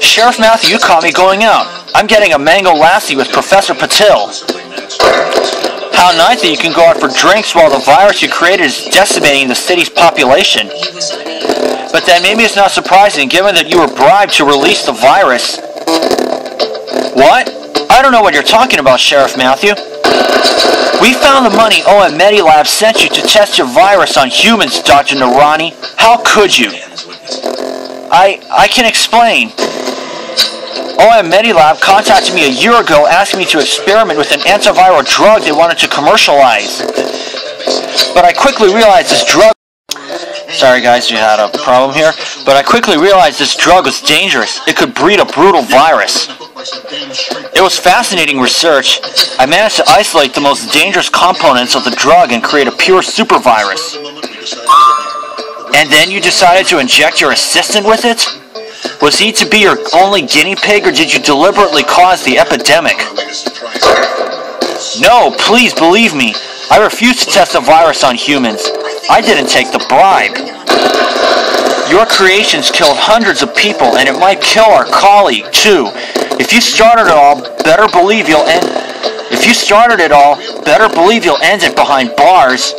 Sheriff Matthew, you caught me going out. I'm getting a Mango Lassie with Professor Patil. How nice that you can go out for drinks while the virus you created is decimating the city's population. But then maybe it's not surprising given that you were bribed to release the virus. What? I don't know what you're talking about, Sheriff Matthew. We found the money OM Medilab sent you to test your virus on humans, Dr. Noorani. How could you? I can explain. OM Medilab contacted me a year ago asking me to experiment with an antiviral drug they wanted to commercialize. But I quickly realized this drug... Sorry guys, we had a problem here. But I quickly realized this drug was dangerous. It could breed a brutal virus. It was fascinating research. I managed to isolate the most dangerous components of the drug and create a pure super virus. And then you decided to inject your assistant with it? Was he to be your only guinea pig, or did you deliberately cause the epidemic? No, please believe me. I refuse to test the virus on humans. I didn't take the bribe. Your creations killed hundreds of people, and it might kill our colleague, too. If you started it all, better believe you'll end... If you started it all, better believe you'll end it behind bars.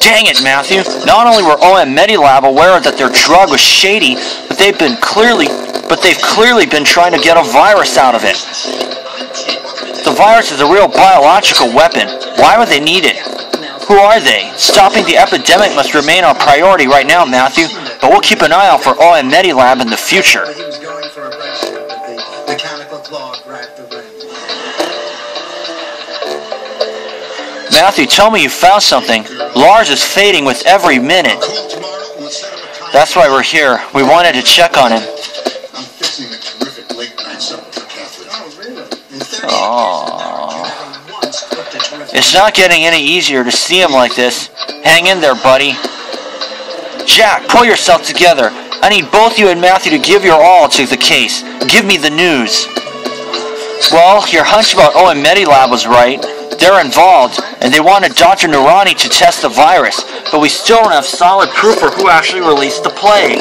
Dang it, Matthew. Not only were OM Medilab aware that their drug was shady, but they've clearly been trying to get a virus out of it. The virus is a real biological weapon. Why would they need it? Who are they? Stopping the epidemic must remain our priority right now, Matthew, but we'll keep an eye out for OM Medilab in the future. He was going for a bracelet, but the mechanical clog wrapped the ring. Matthew, tell me you found something. Lars is fading with every minute. That's why we're here. We wanted to check on him. I'm fixing a terrific late night supper for Catherine. Oh, really? It's not getting any easier to see him like this. Hang in there, buddy. Jack, pull yourself together. I need both you and Matthew to give your all to the case. Give me the news. Well, your hunch about OM Medilab was right. They're involved, and they wanted Dr. Noorani to test the virus, but we still don't have solid proof for who actually released the plague.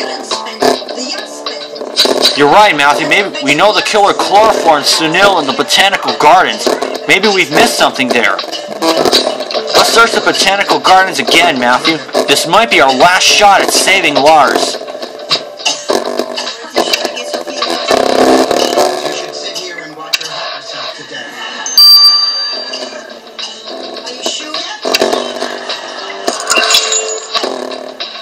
You're right, Matthew. Maybe we know the killer chloroformed Sunil in the botanical gardens. Maybe we've missed something there. Let's search the botanical gardens again, Matthew. This might be our last shot at saving Lars. You should sit here and watch her help herself to death. Are you sure?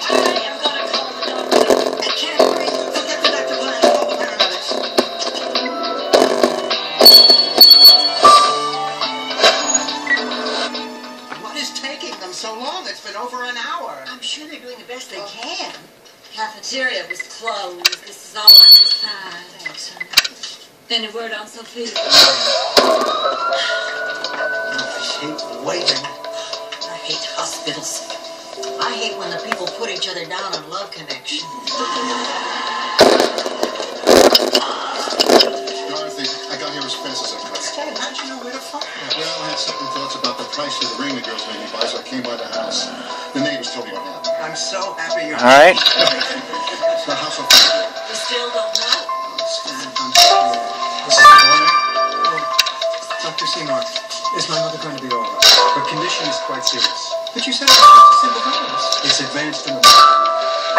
I am gonna call the doctor. I can't breathe. Forget the Dr. Glenn. Call the paramedics. What is taking them so long? It's been over an hour. I'm sure they're doing the best they can. Cafeteria was closed. This is all I could find. Thanks, honey. Any word on Sophia? I hate waiting. I hate hospitals. I hate when the people put each other down on love connection. Dorothy, I got here as fast as I could. Hey, how'd you know where to find her? Well, I had second thoughts about the price of the ring the girls made me buy, so I came by the house. The neighbors told me what happened. I'm so happy you're All right. So how's Sophia? You still don't know? I'm sorry. This is the corner. Oh, Dr. Seymour, is my mother going to be all right? Her condition is quite serious. But you said it was just a simple virus. It's advanced in the body.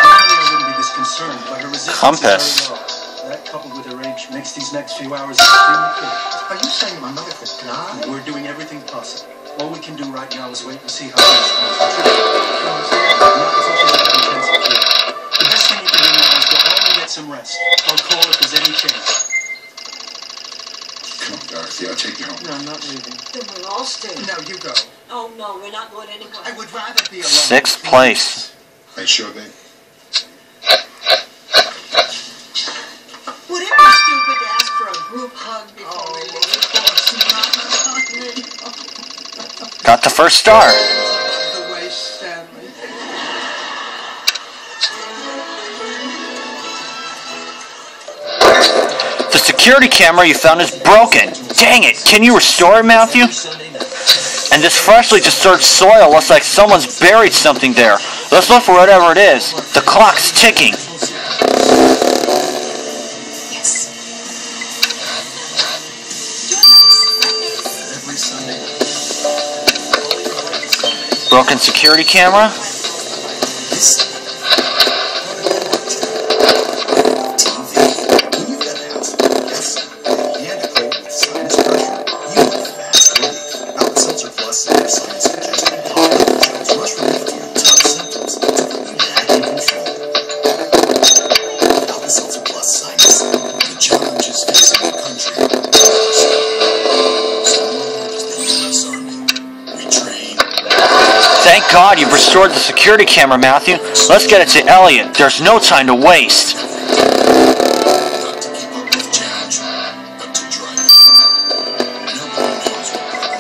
Normally I wouldn't be this concerned, but her resistance Compass. is very low. That, coupled with her age, makes these next few hours extremely critical. Are you saying my mother could die? We're doing everything possible. All we can do right now is wait and see how things go. Not until she's at intensive care. The best thing you can do now is go home and get some rest. I'll call if there's any change. Come on, Dorothy. I'll take you home. No, I'm not leaving. Then we'll all stay. No, you go. Oh, no, we're not going anywhere. I would rather be alone. 6th place. Are you sure, babe? Would it be stupid to ask for a group hug before we leave? Of course not. Got the first star. The way, Stanley. The security camera you found is broken. Dang it. Can you restore it, Matthew? And this freshly disturbed soil looks like someone's buried something there. Let's look for whatever it is. The clock's ticking. Yes. Every Sunday. Broken security camera. Thank God you've restored the security camera, Matthew. Let's get it to Elliot. There's no time to waste.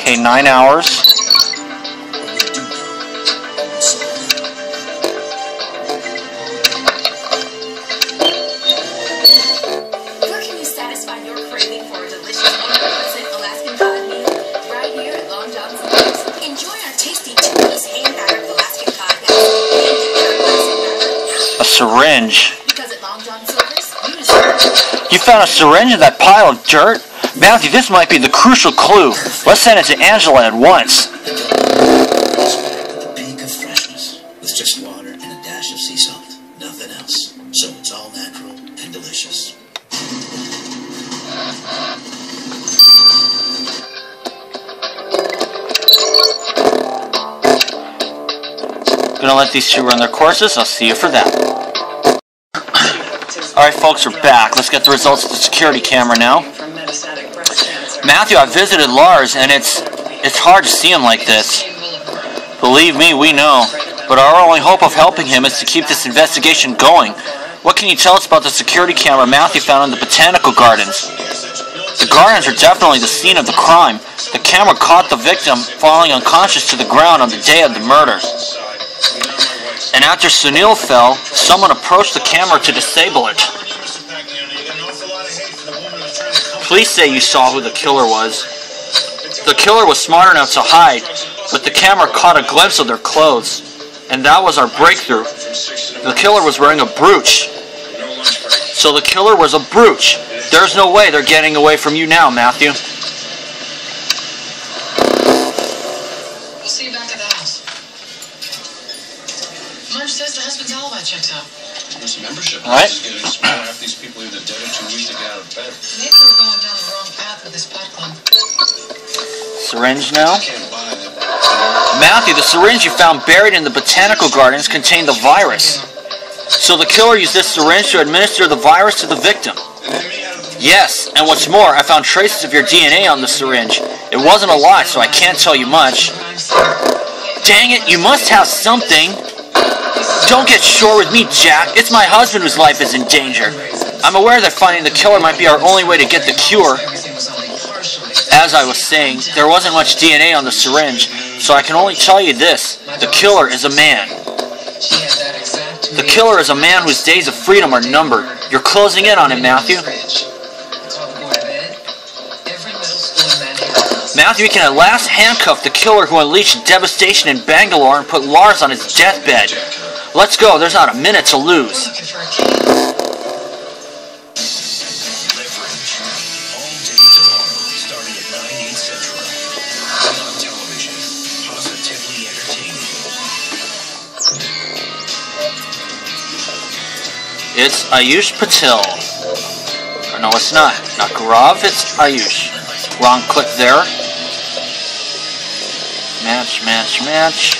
Okay, 9 hours. Where can you satisfy your craving for a delicious 100% Alaskan cod meal? Right here at Long John Silver's. Enjoy our tasty 2-piece hand-battered Alaskan cod A syringe. because at Long John Silver's, you deserve You found a syringe in that pile of dirt? Matthew, this might be the crucial clue. Let's send it to Angela at once. The peak of freshness with just water and a dash of sea salt. Nothing else. So it's all natural and delicious. Gonna let these two run their courses. I'll see you for that. Alright folks, we're back. Let's get the results of the security camera now. Matthew, I visited Lars, and it's hard to see him like this. Believe me, we know. But our only hope of helping him is to keep this investigation going. What can you tell us about the security camera Matthew found in the botanical gardens? The gardens are definitely the scene of the crime. The camera caught the victim falling unconscious to the ground on the day of the murder. And after Sunil fell, someone approached the camera to disable it. Police say you saw who the killer was. The killer was smart enough to hide, but the camera caught a glimpse of their clothes. And that was our breakthrough. The killer was wearing a brooch. So the killer was a brooch. There's no way they're getting away from you now, Matthew. We'll see you back at the house. Marge says the husband's alibi checks out. This membership Alright. is getting smaller. Half these people are either dead or too weak to get out of bed. Maybe we're going down the wrong path with this pot club. Syringe now. Can't buy them. Matthew, the syringe you found buried in the botanical gardens contained the virus. So the killer used this syringe to administer the virus to the victim. Yes, and what's more, I found traces of your DNA on the syringe. It wasn't a lot, so I can't tell you much. Dang it, you must have something. Don't get short with me, Jack. It's my husband whose life is in danger. I'm aware that finding the killer might be our only way to get the cure. As I was saying, there wasn't much DNA on the syringe, so I can only tell you this. The killer is a man. The killer is a man whose days of freedom are numbered. You're closing in on him, Matthew. Matthew, we can at last handcuff the killer who unleashed devastation in Bangalore and put Lars on his deathbed. Let's go, there's not a minute to lose. It's Ayush Patel. Or no, it's not. Not Gaurav, it's Ayush. Wrong click there. Match, match, match.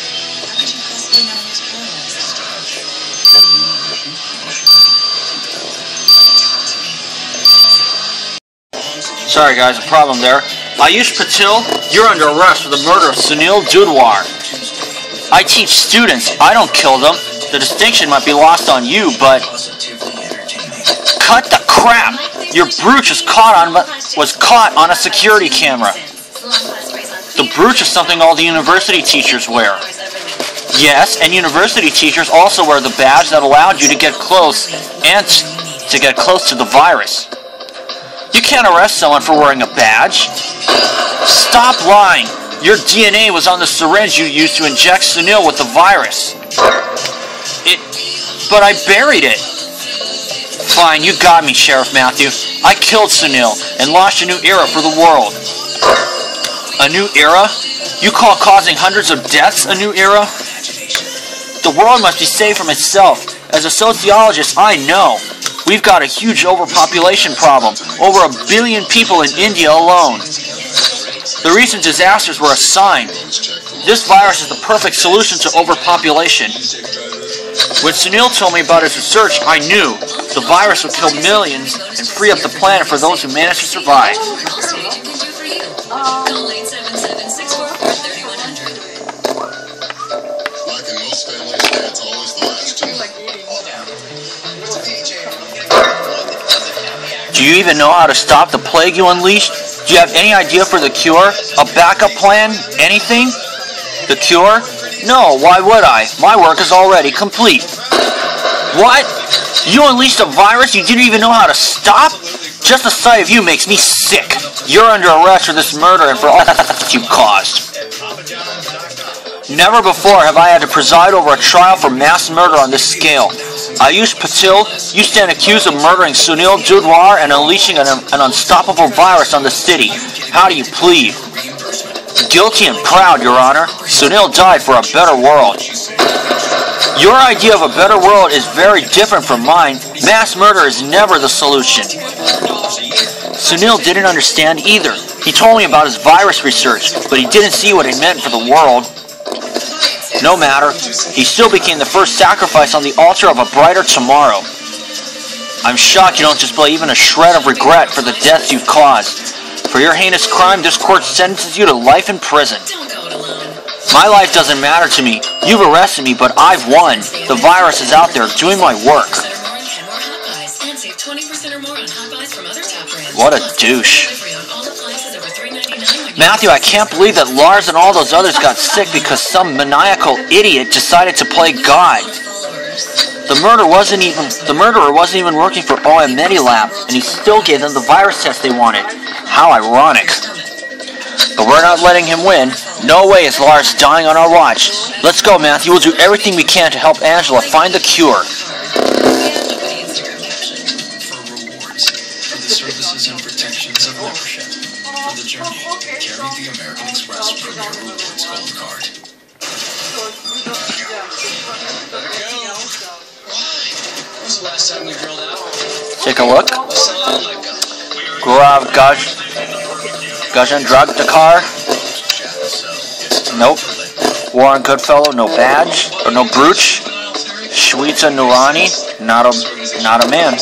Sorry guys, a problem there. Ayush Patel, you're under arrest for the murder of Sunil Dudwar. I teach students, I don't kill them. The distinction might be lost on you, but... Cut the crap! Your brooch was caught on a security camera. The brooch is something all the university teachers wear. Yes, and university teachers also wear the badge that allowed you to get close and to get close to the virus. You can't arrest someone for wearing a badge. Stop lying! Your DNA was on the syringe you used to inject Sunil with the virus. But I buried it. Fine, you got me, Sheriff Matthew. I killed Sunil and launched a new era for the world. A new era? You call causing hundreds of deaths a new era? The world must be saved from itself. As a sociologist, I know. We've got a huge overpopulation problem. Over 1 billion people in India alone. The recent disasters were a sign. This virus is the perfect solution to overpopulation. When Sunil told me about his research, I knew the virus would kill millions and free up the planet for those who manage to survive. Like in most families, Dad's always the last to know. Do you even know how to stop the plague you unleashed? Do you have any idea for the cure? A backup plan? Anything? The cure? No, why would I? My work is already complete. What? You unleashed a virus you didn't even know how to stop? Just the sight of you makes me sick. You're under arrest for this murder and for all that you caused. Never before have I had to preside over a trial for mass murder on this scale. Ayush Patel, you stand accused of murdering Sunil Dudwar and unleashing an unstoppable virus on the city. How do you plead? Guilty and proud, Your Honor. Sunil died for a better world. Your idea of a better world is very different from mine. Mass murder is never the solution. Sunil didn't understand either. He told me about his virus research, but he didn't see what it meant for the world. No matter, he still became the first sacrifice on the altar of a brighter tomorrow. I'm shocked you don't display even a shred of regret for the deaths you've caused. For your heinous crime, this court sentences you to life in prison. My life doesn't matter to me. You've arrested me, but I've won. The virus is out there doing my work. What a douche. Matthew, I can't believe that Lars and all those others got sick because some maniacal idiot decided to play God. The murderer wasn't even working for OM Medilab, and he still gave them the virus test they wanted. How ironic. But we're not letting him win. No way is Lars dying on our watch. Let's go, Matthew. We'll do everything we can to help Angela find the cure. For rewards, for the services and protections of membership, for the journey, carry the American Express Premier Rewards Gold Card. When's the last time we grilled out? Take a look. Gaurav Gajan Dragdekar. Nope. Warren Goodfellow, no badge or no brooch. Shweta Nurani, not a man.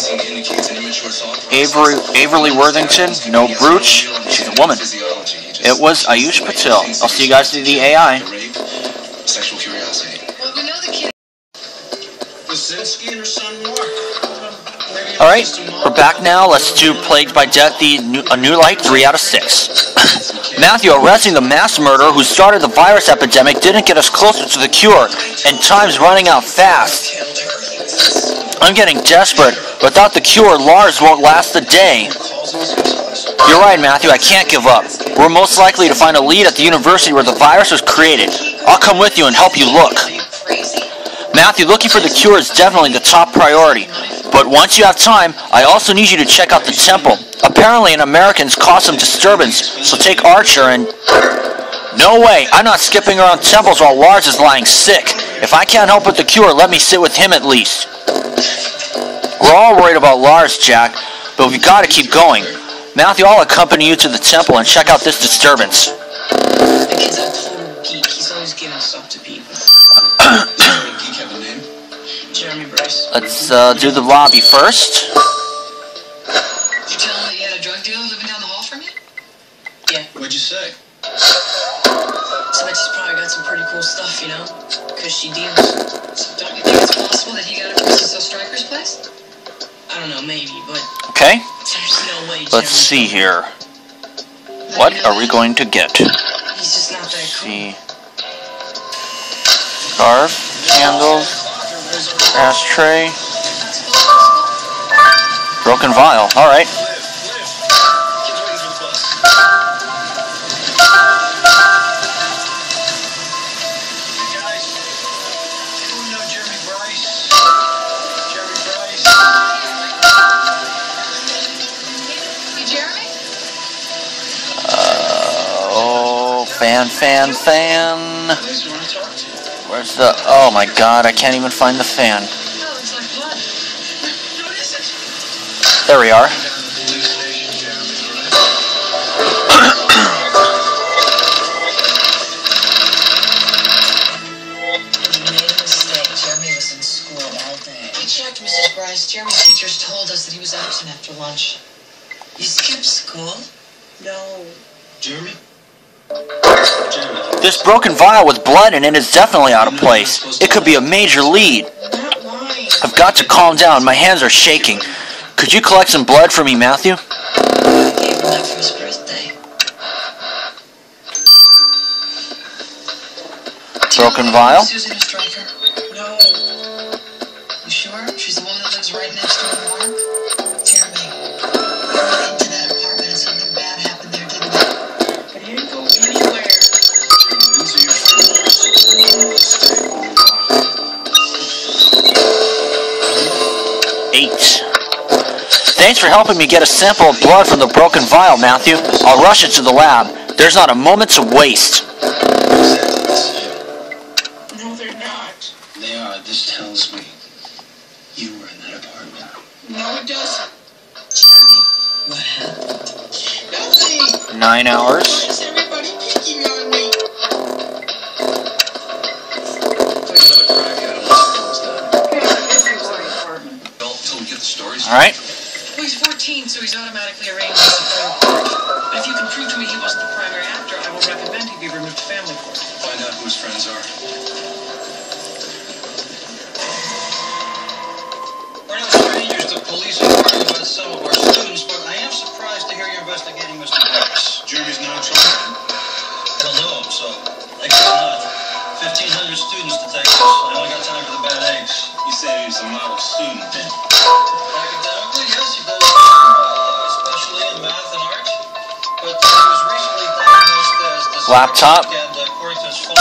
Averly Worthington, no brooch. She's a woman. It was Ayush Patel. I'll see you guys through the AI. Sexual curiosity. Alright, we're back now. Let's do Plagued by Death, a new light, 3 out of 6. Matthew, arresting the mass murderer who started the virus epidemic didn't get us closer to the cure, and time's running out fast. I'm getting desperate. Without the cure, Lars won't last a day. You're right, Matthew, I can't give up. We're most likely to find a lead at the university where the virus was created. I'll come with you and help you look. Matthew, looking for the cure is definitely the top priority. But once you have time, I also need you to check out the temple. Apparently an American's caused some disturbance, so take Archer and... No way, I'm not skipping around temples while Lars is lying sick. If I can't help with the cure, let me sit with him at least. We're all worried about Lars, Jack, but we've got to keep going. Matthew, I'll accompany you to the temple and check out this disturbance. The kid's a total geek. He's always giving stuff to people. Geek have a name? Jeremy Bryce. Let's do the lobby first. Did you tell him that you had a drug dealer living down the hall from you? Yeah. What'd you say? So that she's probably got some pretty cool stuff, you know? Because she deals. So don't you think it's possible that he got it from Cecil Stryker's place? I don't know, maybe, but... Okay. There's no way, Let's see here. What are we going to get? He's just not that cool. See. Scarf, candles, ashtray, broken vial. Alright. Fan. Where's the... Oh my god, I can't even find the fan. There we are. Jeremy was in school all day. I checked, Mrs. Bryce. Jeremy's teachers told us that he was absent after lunch. You skipped school? No. Jeremy? This broken vial with blood in it is definitely out of place. It could be a major lead. I've got to calm down. My hands are shaking. Could you collect some blood for me, Matthew? I gave him that for his birthday. Broken vial. Susan Stryker? No. You sure? She's the one that lives right next door to Mark? Jeremy, you went into that apartment and something bad happened there, didn't it? But he didn't go anywhere. These are your photos. Thanks for helping me get a sample of blood from the broken vial, Matthew. I'll rush it to the lab. There's not a moment to waste. No, they're not. They are. This tells me you were in that apartment. No, it doesn't. Jeremy, what happened? Nothing. 9 hours. Why is everybody picking on me? Alright? Well, he's 14, so he's automatically arraigned in the Supreme Court. But if you can prove to me he wasn't the primary actor, I will recommend he be removed to family court. Find out who his friends are. We're not strangers to police inquiring about some of our students, but I am surprised to hear you're investigating Mr. Brooks. Jeremy's not in trouble. I don't know him, so I guess not. 1,500 students, detectives. I only got time for the bad eggs. You said he was a model student then. Academically, yes, he does well, especially in math and art. But he was recently diagnosed as dyslexic, Laptop. and according to his father,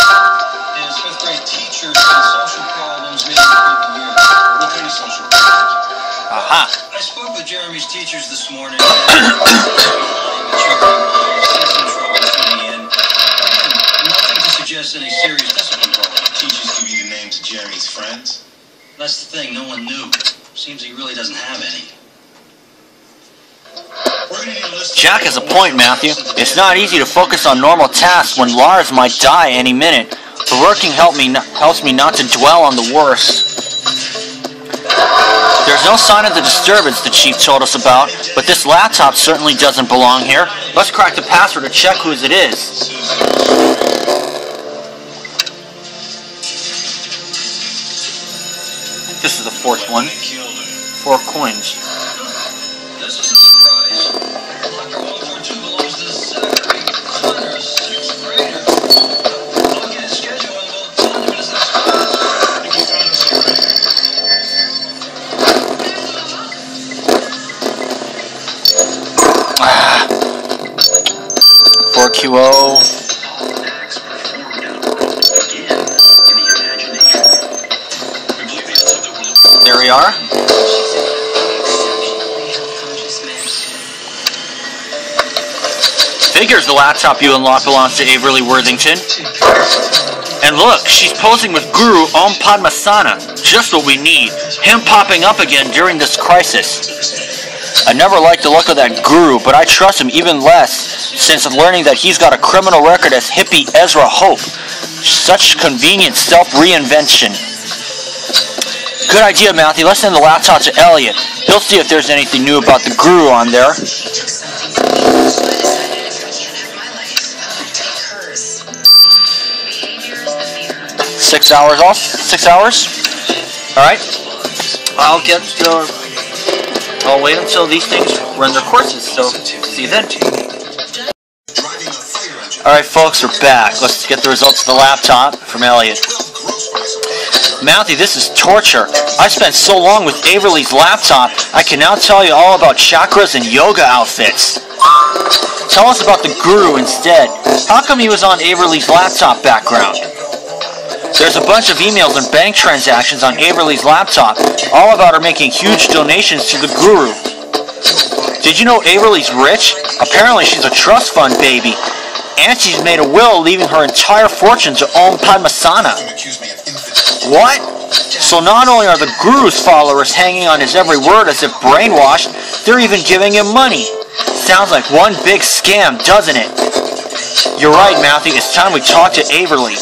his fifth grade teacher had social problems made him quit the year. What kind of social problems? Aha. I spoke with Jeremy's teachers this morning. Nothing to suggest any serious discipline problem. Teachers give you the names of Jeremy's friends? That's the thing, no one knew. Seems he really doesn't have any. Jack has a point, Matthew. It's not easy to focus on normal tasks when Lars might die any minute. The working helps me not to dwell on the worst. There's no sign of the disturbance the chief told us about, but this laptop certainly doesn't belong here. Let's crack the password to check whose it is. I think this is the fourth one. 4 coins. This is a surprise. Locker 142 belongs to Zachary Connor, a 6th grader. I'll get his schedule and we'll find him in his next class. I think you found us already. 4QO. There we are. Figures the laptop you unlock belongs to Averly Worthington. And look, she's posing with Guru Om Padmasana. Just what we need. Him popping up again during this crisis. I never liked the look of that Guru, but I trust him even less since learning that he's got a criminal record as hippie Ezra Hope. Such convenient self-reinvention. Good idea, Matthew. Let's send the laptop to Elliot. He'll see if there's anything new about the Guru on there. 6 hours off? 6 hours? Alright. I'll wait until these things run their courses, so see you then. Alright folks, we're back. Let's get the results of the laptop from Elliot. Matthew, this is torture. I spent so long with Averly's laptop, I can now tell you all about chakras and yoga outfits. Tell us about the Guru instead. How come he was on Averly's laptop background? There's a bunch of emails and bank transactions on Averly's laptop, all about her making huge donations to the Guru. Did you know Averly's rich? Apparently she's a trust fund baby. And she's made a will leaving her entire fortune to Om Padmasana. What? So not only are the Guru's followers hanging on his every word as if brainwashed, they're even giving him money. Sounds like one big scam, doesn't it? You're right, Matthew. It's time we talk to Averly.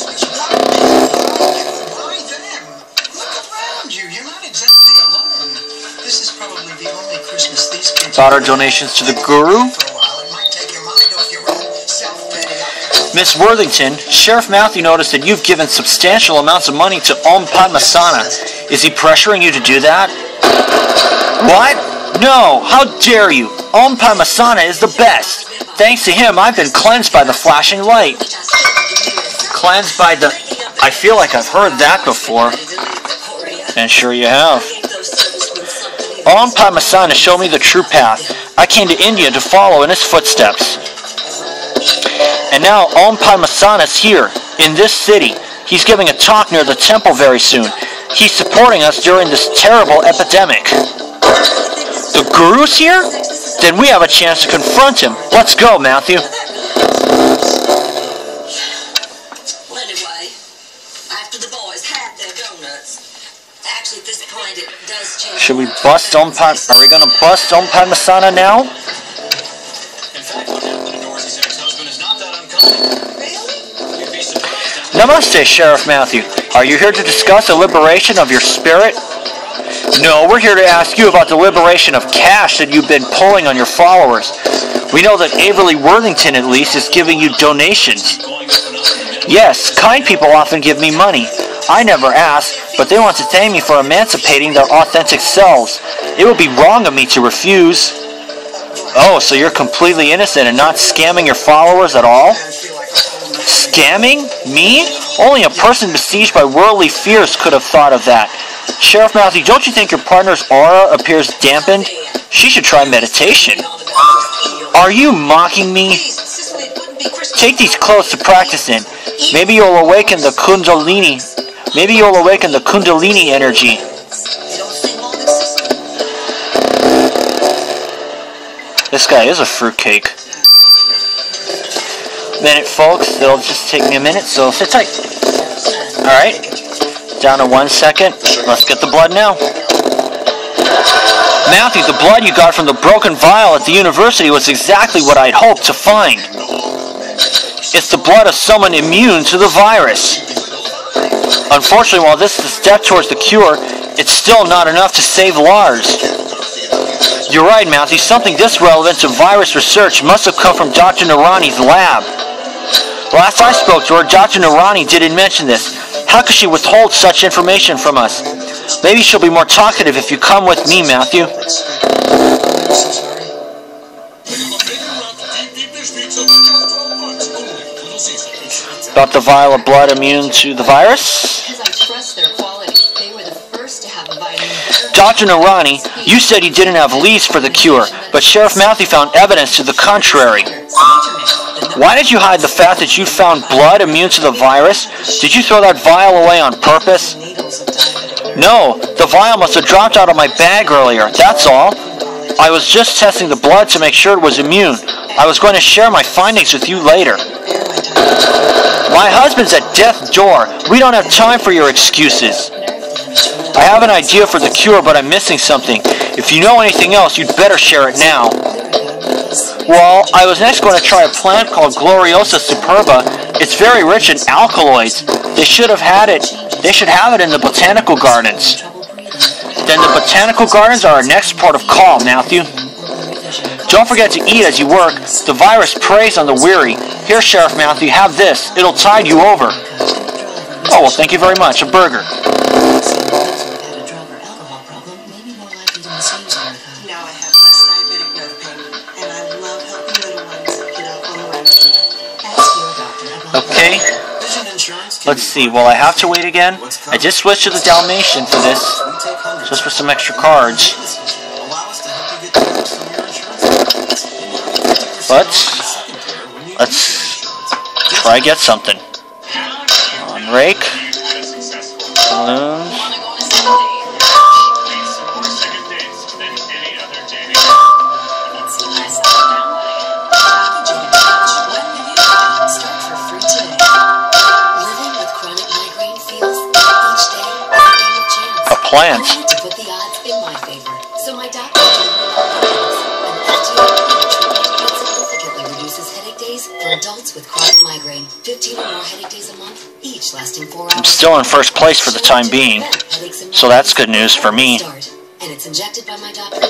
About our donations to the Guru? Miss Worthington, Sheriff Matthew noticed that you've given substantial amounts of money to Om Padmasana. Is he pressuring you to do that? What? No, how dare you? Om Padmasana is the best. Thanks to him, I've been cleansed by the flashing light. Cleansed by the... I feel like I've heard that before. And sure you have. Om Padmasana showed me the true path. I came to India to follow in his footsteps. And now Om Padmasana is here, in this city. He's giving a talk near the temple very soon. He's supporting us during this terrible epidemic. The Guru's here? Then we have a chance to confront him. Let's go, Matthew. Well, anyway, after the boys had their donuts, actually at this point it does change. Should we bust Om Padmasana? Are we going to bust Om Padmasana now? In fact, what happened to Dorothy's ex-husband is not that uncommon. Really? You'd be surprised. Namaste, Sheriff Matthew. Are you here to discuss the liberation of your spirit? No, we're here to ask you about the liberation of cash that you've been pulling on your followers. We know that Averly Worthington, at least, is giving you donations. Yes, kind people often give me money. I never ask, but they want to thank me for emancipating their authentic selves. It would be wrong of me to refuse. Oh, so you're completely innocent and not scamming your followers at all? Scamming? Me? Only a person besieged by worldly fears could have thought of that. Sheriff Matthew, don't you think your partner's aura appears dampened? She should try meditation. Are you mocking me? Take these clothes to practice in. Maybe you'll awaken the Kundalini. Maybe you'll awaken the Kundalini energy. This guy is a fruitcake. Minute, folks. It'll just take me a minute, so sit tight. Alright. Down to 1 second. Let's get the blood now. Matthew, the blood you got from the broken vial at the university was exactly what I'd hoped to find. It's the blood of someone immune to the virus. Unfortunately, while this is a step towards the cure, it's still not enough to save Lars. You're right, Matthew. Something this relevant to virus research must have come from Dr. Narani's lab. Last I spoke to her, Dr. Narani didn't mention this. How could she withhold such information from us? Maybe she'll be more talkative if you come with me, Matthew. About the vial of blood immune to the virus? Because I trust their quality. They were the first to have a vitamin. Dr. Narani, you said you didn't have leads for the cure, but Sheriff Matthew found evidence to the contrary. Why did you hide the fact that you found blood immune to the virus? Did you throw that vial away on purpose? No, the vial must have dropped out of my bag earlier, that's all. I was just testing the blood to make sure it was immune. I was going to share my findings with you later. My husband's at death's door. We don't have time for your excuses. I have an idea for the cure, but I'm missing something. If you know anything else, you'd better share it now. Well, I was next going to try a plant called Gloriosa superba. It's very rich in alkaloids. They should have it in the botanical gardens. Then the botanical gardens are our next port of call, Matthew. Don't forget to eat as you work. The virus preys on the weary. Here, Sheriff Matthew, have this. It'll tide you over. Oh, well, thank you very much. A burger. Now I have less diabetic nerve pain, and I love helping little ones get up on the right. Okay. Let's see. Will I have to wait again? I just switched to the Dalmatian for this, just for some extra cards. Let's try get something. On rake. Balloons. A plant. To put the odds in my favor. So my doctor significantly reduces headache days for adults with chronic migraine. 15 or more headache days a month, each lasting 4 hours. I'm still in first place for the time being, so that's good news for me. And it's injected by my doctor.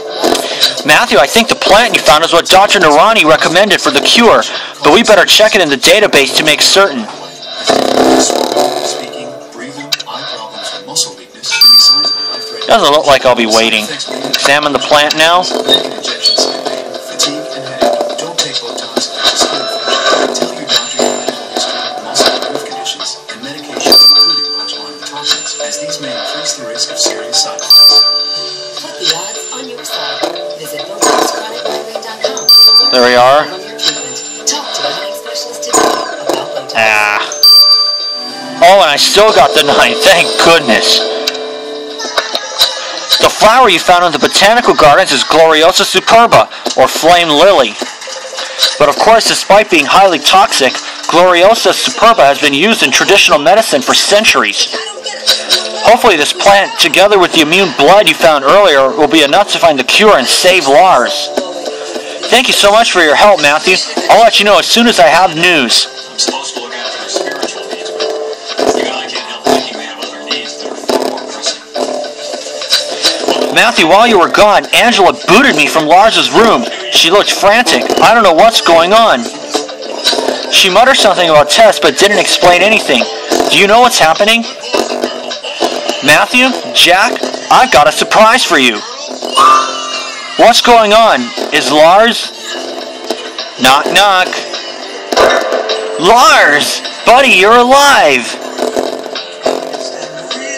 Matthew, I think the plant you found is what Dr. Narani recommended for the cure, but we better check it in the database to make certain. Doesn't look like I'll be waiting. Examine the plant now. There we are. Oh, and I still got the 9. Thank goodness. The flower you found in the botanical gardens is Gloriosa superba, or flame lily. But of course, despite being highly toxic, Gloriosa superba has been used in traditional medicine for centuries. Hopefully this plant, together with the immune blood you found earlier, will be enough to find the cure and save Lars. Thank you so much for your help, Matthew. I'll let you know as soon as I have news. I'm supposed to look after their spiritual needs, but even I can't help thinking they have other needs that are far more pressing. Matthew, while you were gone, Angela booted me from Lars's room. She looked frantic. I don't know what's going on. She muttered something about Tess, but didn't explain anything. Do you know what's happening? Matthew? Jack? I've got a surprise for you. What's going on? Is Lars? Knock, knock. Lars! Buddy, you're alive!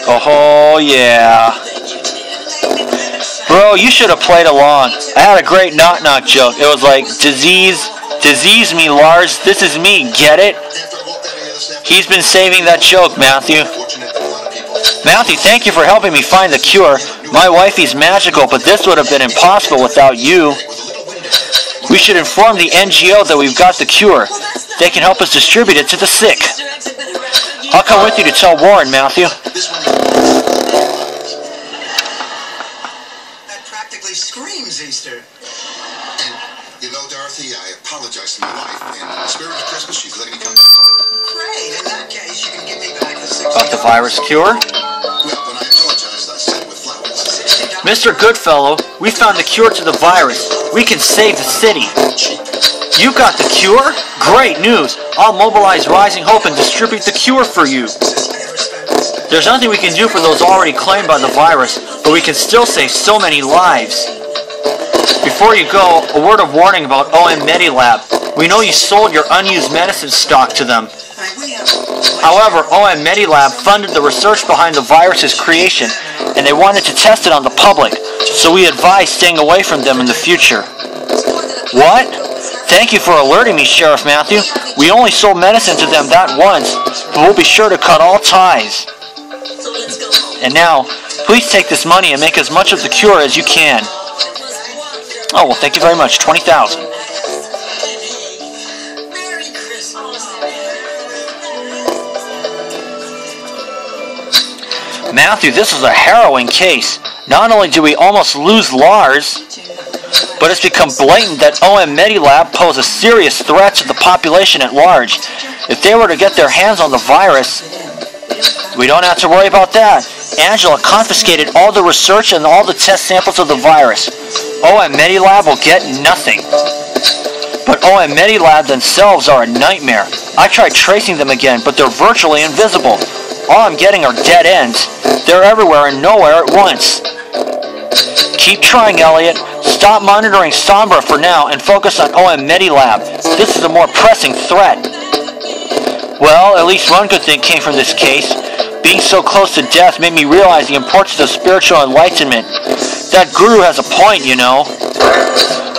Oh, yeah. Bro, you should have played along. I had a great knock-knock joke. It was like, disease me, Lars. This is me. Get it? He's been saving that joke, Matthew. Matthew, thank you for helping me find the cure. My wifey's magical, but this would have been impossible without you. We should inform the NGO that we've got the cure. They can help us distribute it to the sick. I'll come with you to tell Warren, Matthew. That practically screams Easter. And, you know, Dorothy, I apologize to my wife. And in the spirit of Christmas, she's letting me come back home. Great. In that case, you can give me back the $60. About the virus cure? Well, when I apologized, I said it with flowers. Mr. Goodfellow, we found the cure to the virus. We can save the city. You got the cure? Great news. I'll mobilize Rising Hope and distribute the cure for you. There's nothing we can do for those already claimed by the virus, but we can still save so many lives. Before you go, a word of warning about OM Medilab. We know you sold your unused medicine stock to them. However, OM Medilab funded the research behind the virus's creation, and they wanted to test it on the public, so we advise staying away from them in the future. What? Thank you for alerting me, Sheriff Matthew. We only sold medicine to them that once, but we'll be sure to cut all ties. And now, please take this money and make as much of the cure as you can. Oh, well, thank you very much. 20,000. Matthew, this is a harrowing case. Not only do we almost lose Lars, but it's become blatant that OM Medilab pose a serious threat to the population at large. If they were to get their hands on the virus, we don't have to worry about that. Angela confiscated all the research and all the test samples of the virus. OM Medilab will get nothing. But OM Medilab themselves are a nightmare. I tried tracing them again, but they're virtually invisible. All I'm getting are dead ends. They're everywhere and nowhere at once. Keep trying, Elliot. Stop monitoring Sombra for now and focus on OM Medilab. This is a more pressing threat. Well, at least one good thing came from this case. Being so close to death made me realize the importance of spiritual enlightenment. That guru has a point, you know.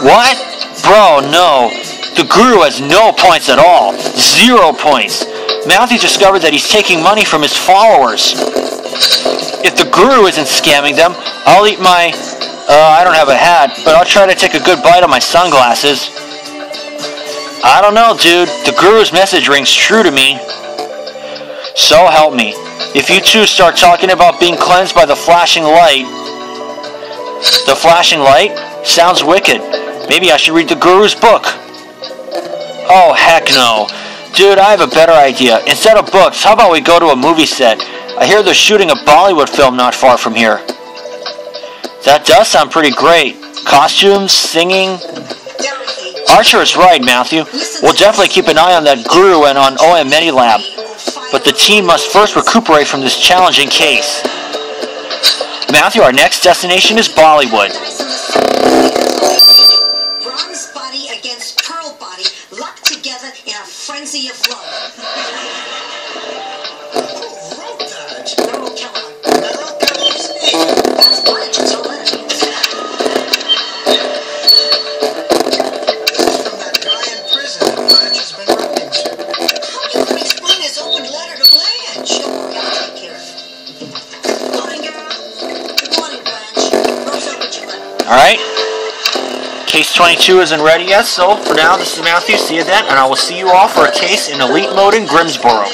What? Bro, no. The guru has no points at all. 0 points. Matthew discovered that he's taking money from his followers. If the guru isn't scamming them, I'll eat my... I don't have a hat, but I'll try to take a good bite of my sunglasses. I don't know, dude. The guru's message rings true to me. So help me. If you two start talking about being cleansed by the flashing light... The flashing light? Sounds wicked. Maybe I should read the guru's book. Oh, heck no. Dude, I have a better idea. Instead of books, how about we go to a movie set? I hear they're shooting a Bollywood film not far from here. That does sound pretty great. Costumes, singing... Archer is right, Matthew. We'll definitely keep an eye on that guru and on OM Medilab. But the team must first recuperate from this challenging case. Matthew, our next destination is Bollywood. Bronze body against pearl body, locked together in a frenzy of love. Who wrote that? Merle Keller. Merle Keller's name. That's Blanche's own letter. This is from that guy in prison that Blanche has been writing to. How do you explain his open letter to Blanche? Don't worry, I'll take care of it. Good morning, girl. Good morning, Blanche. Rose over to you. Alright. Case 22 isn't ready yet, so for now, this is Matthew. See you then, and I will see you all for a case in Elite Mode in Grimsboro.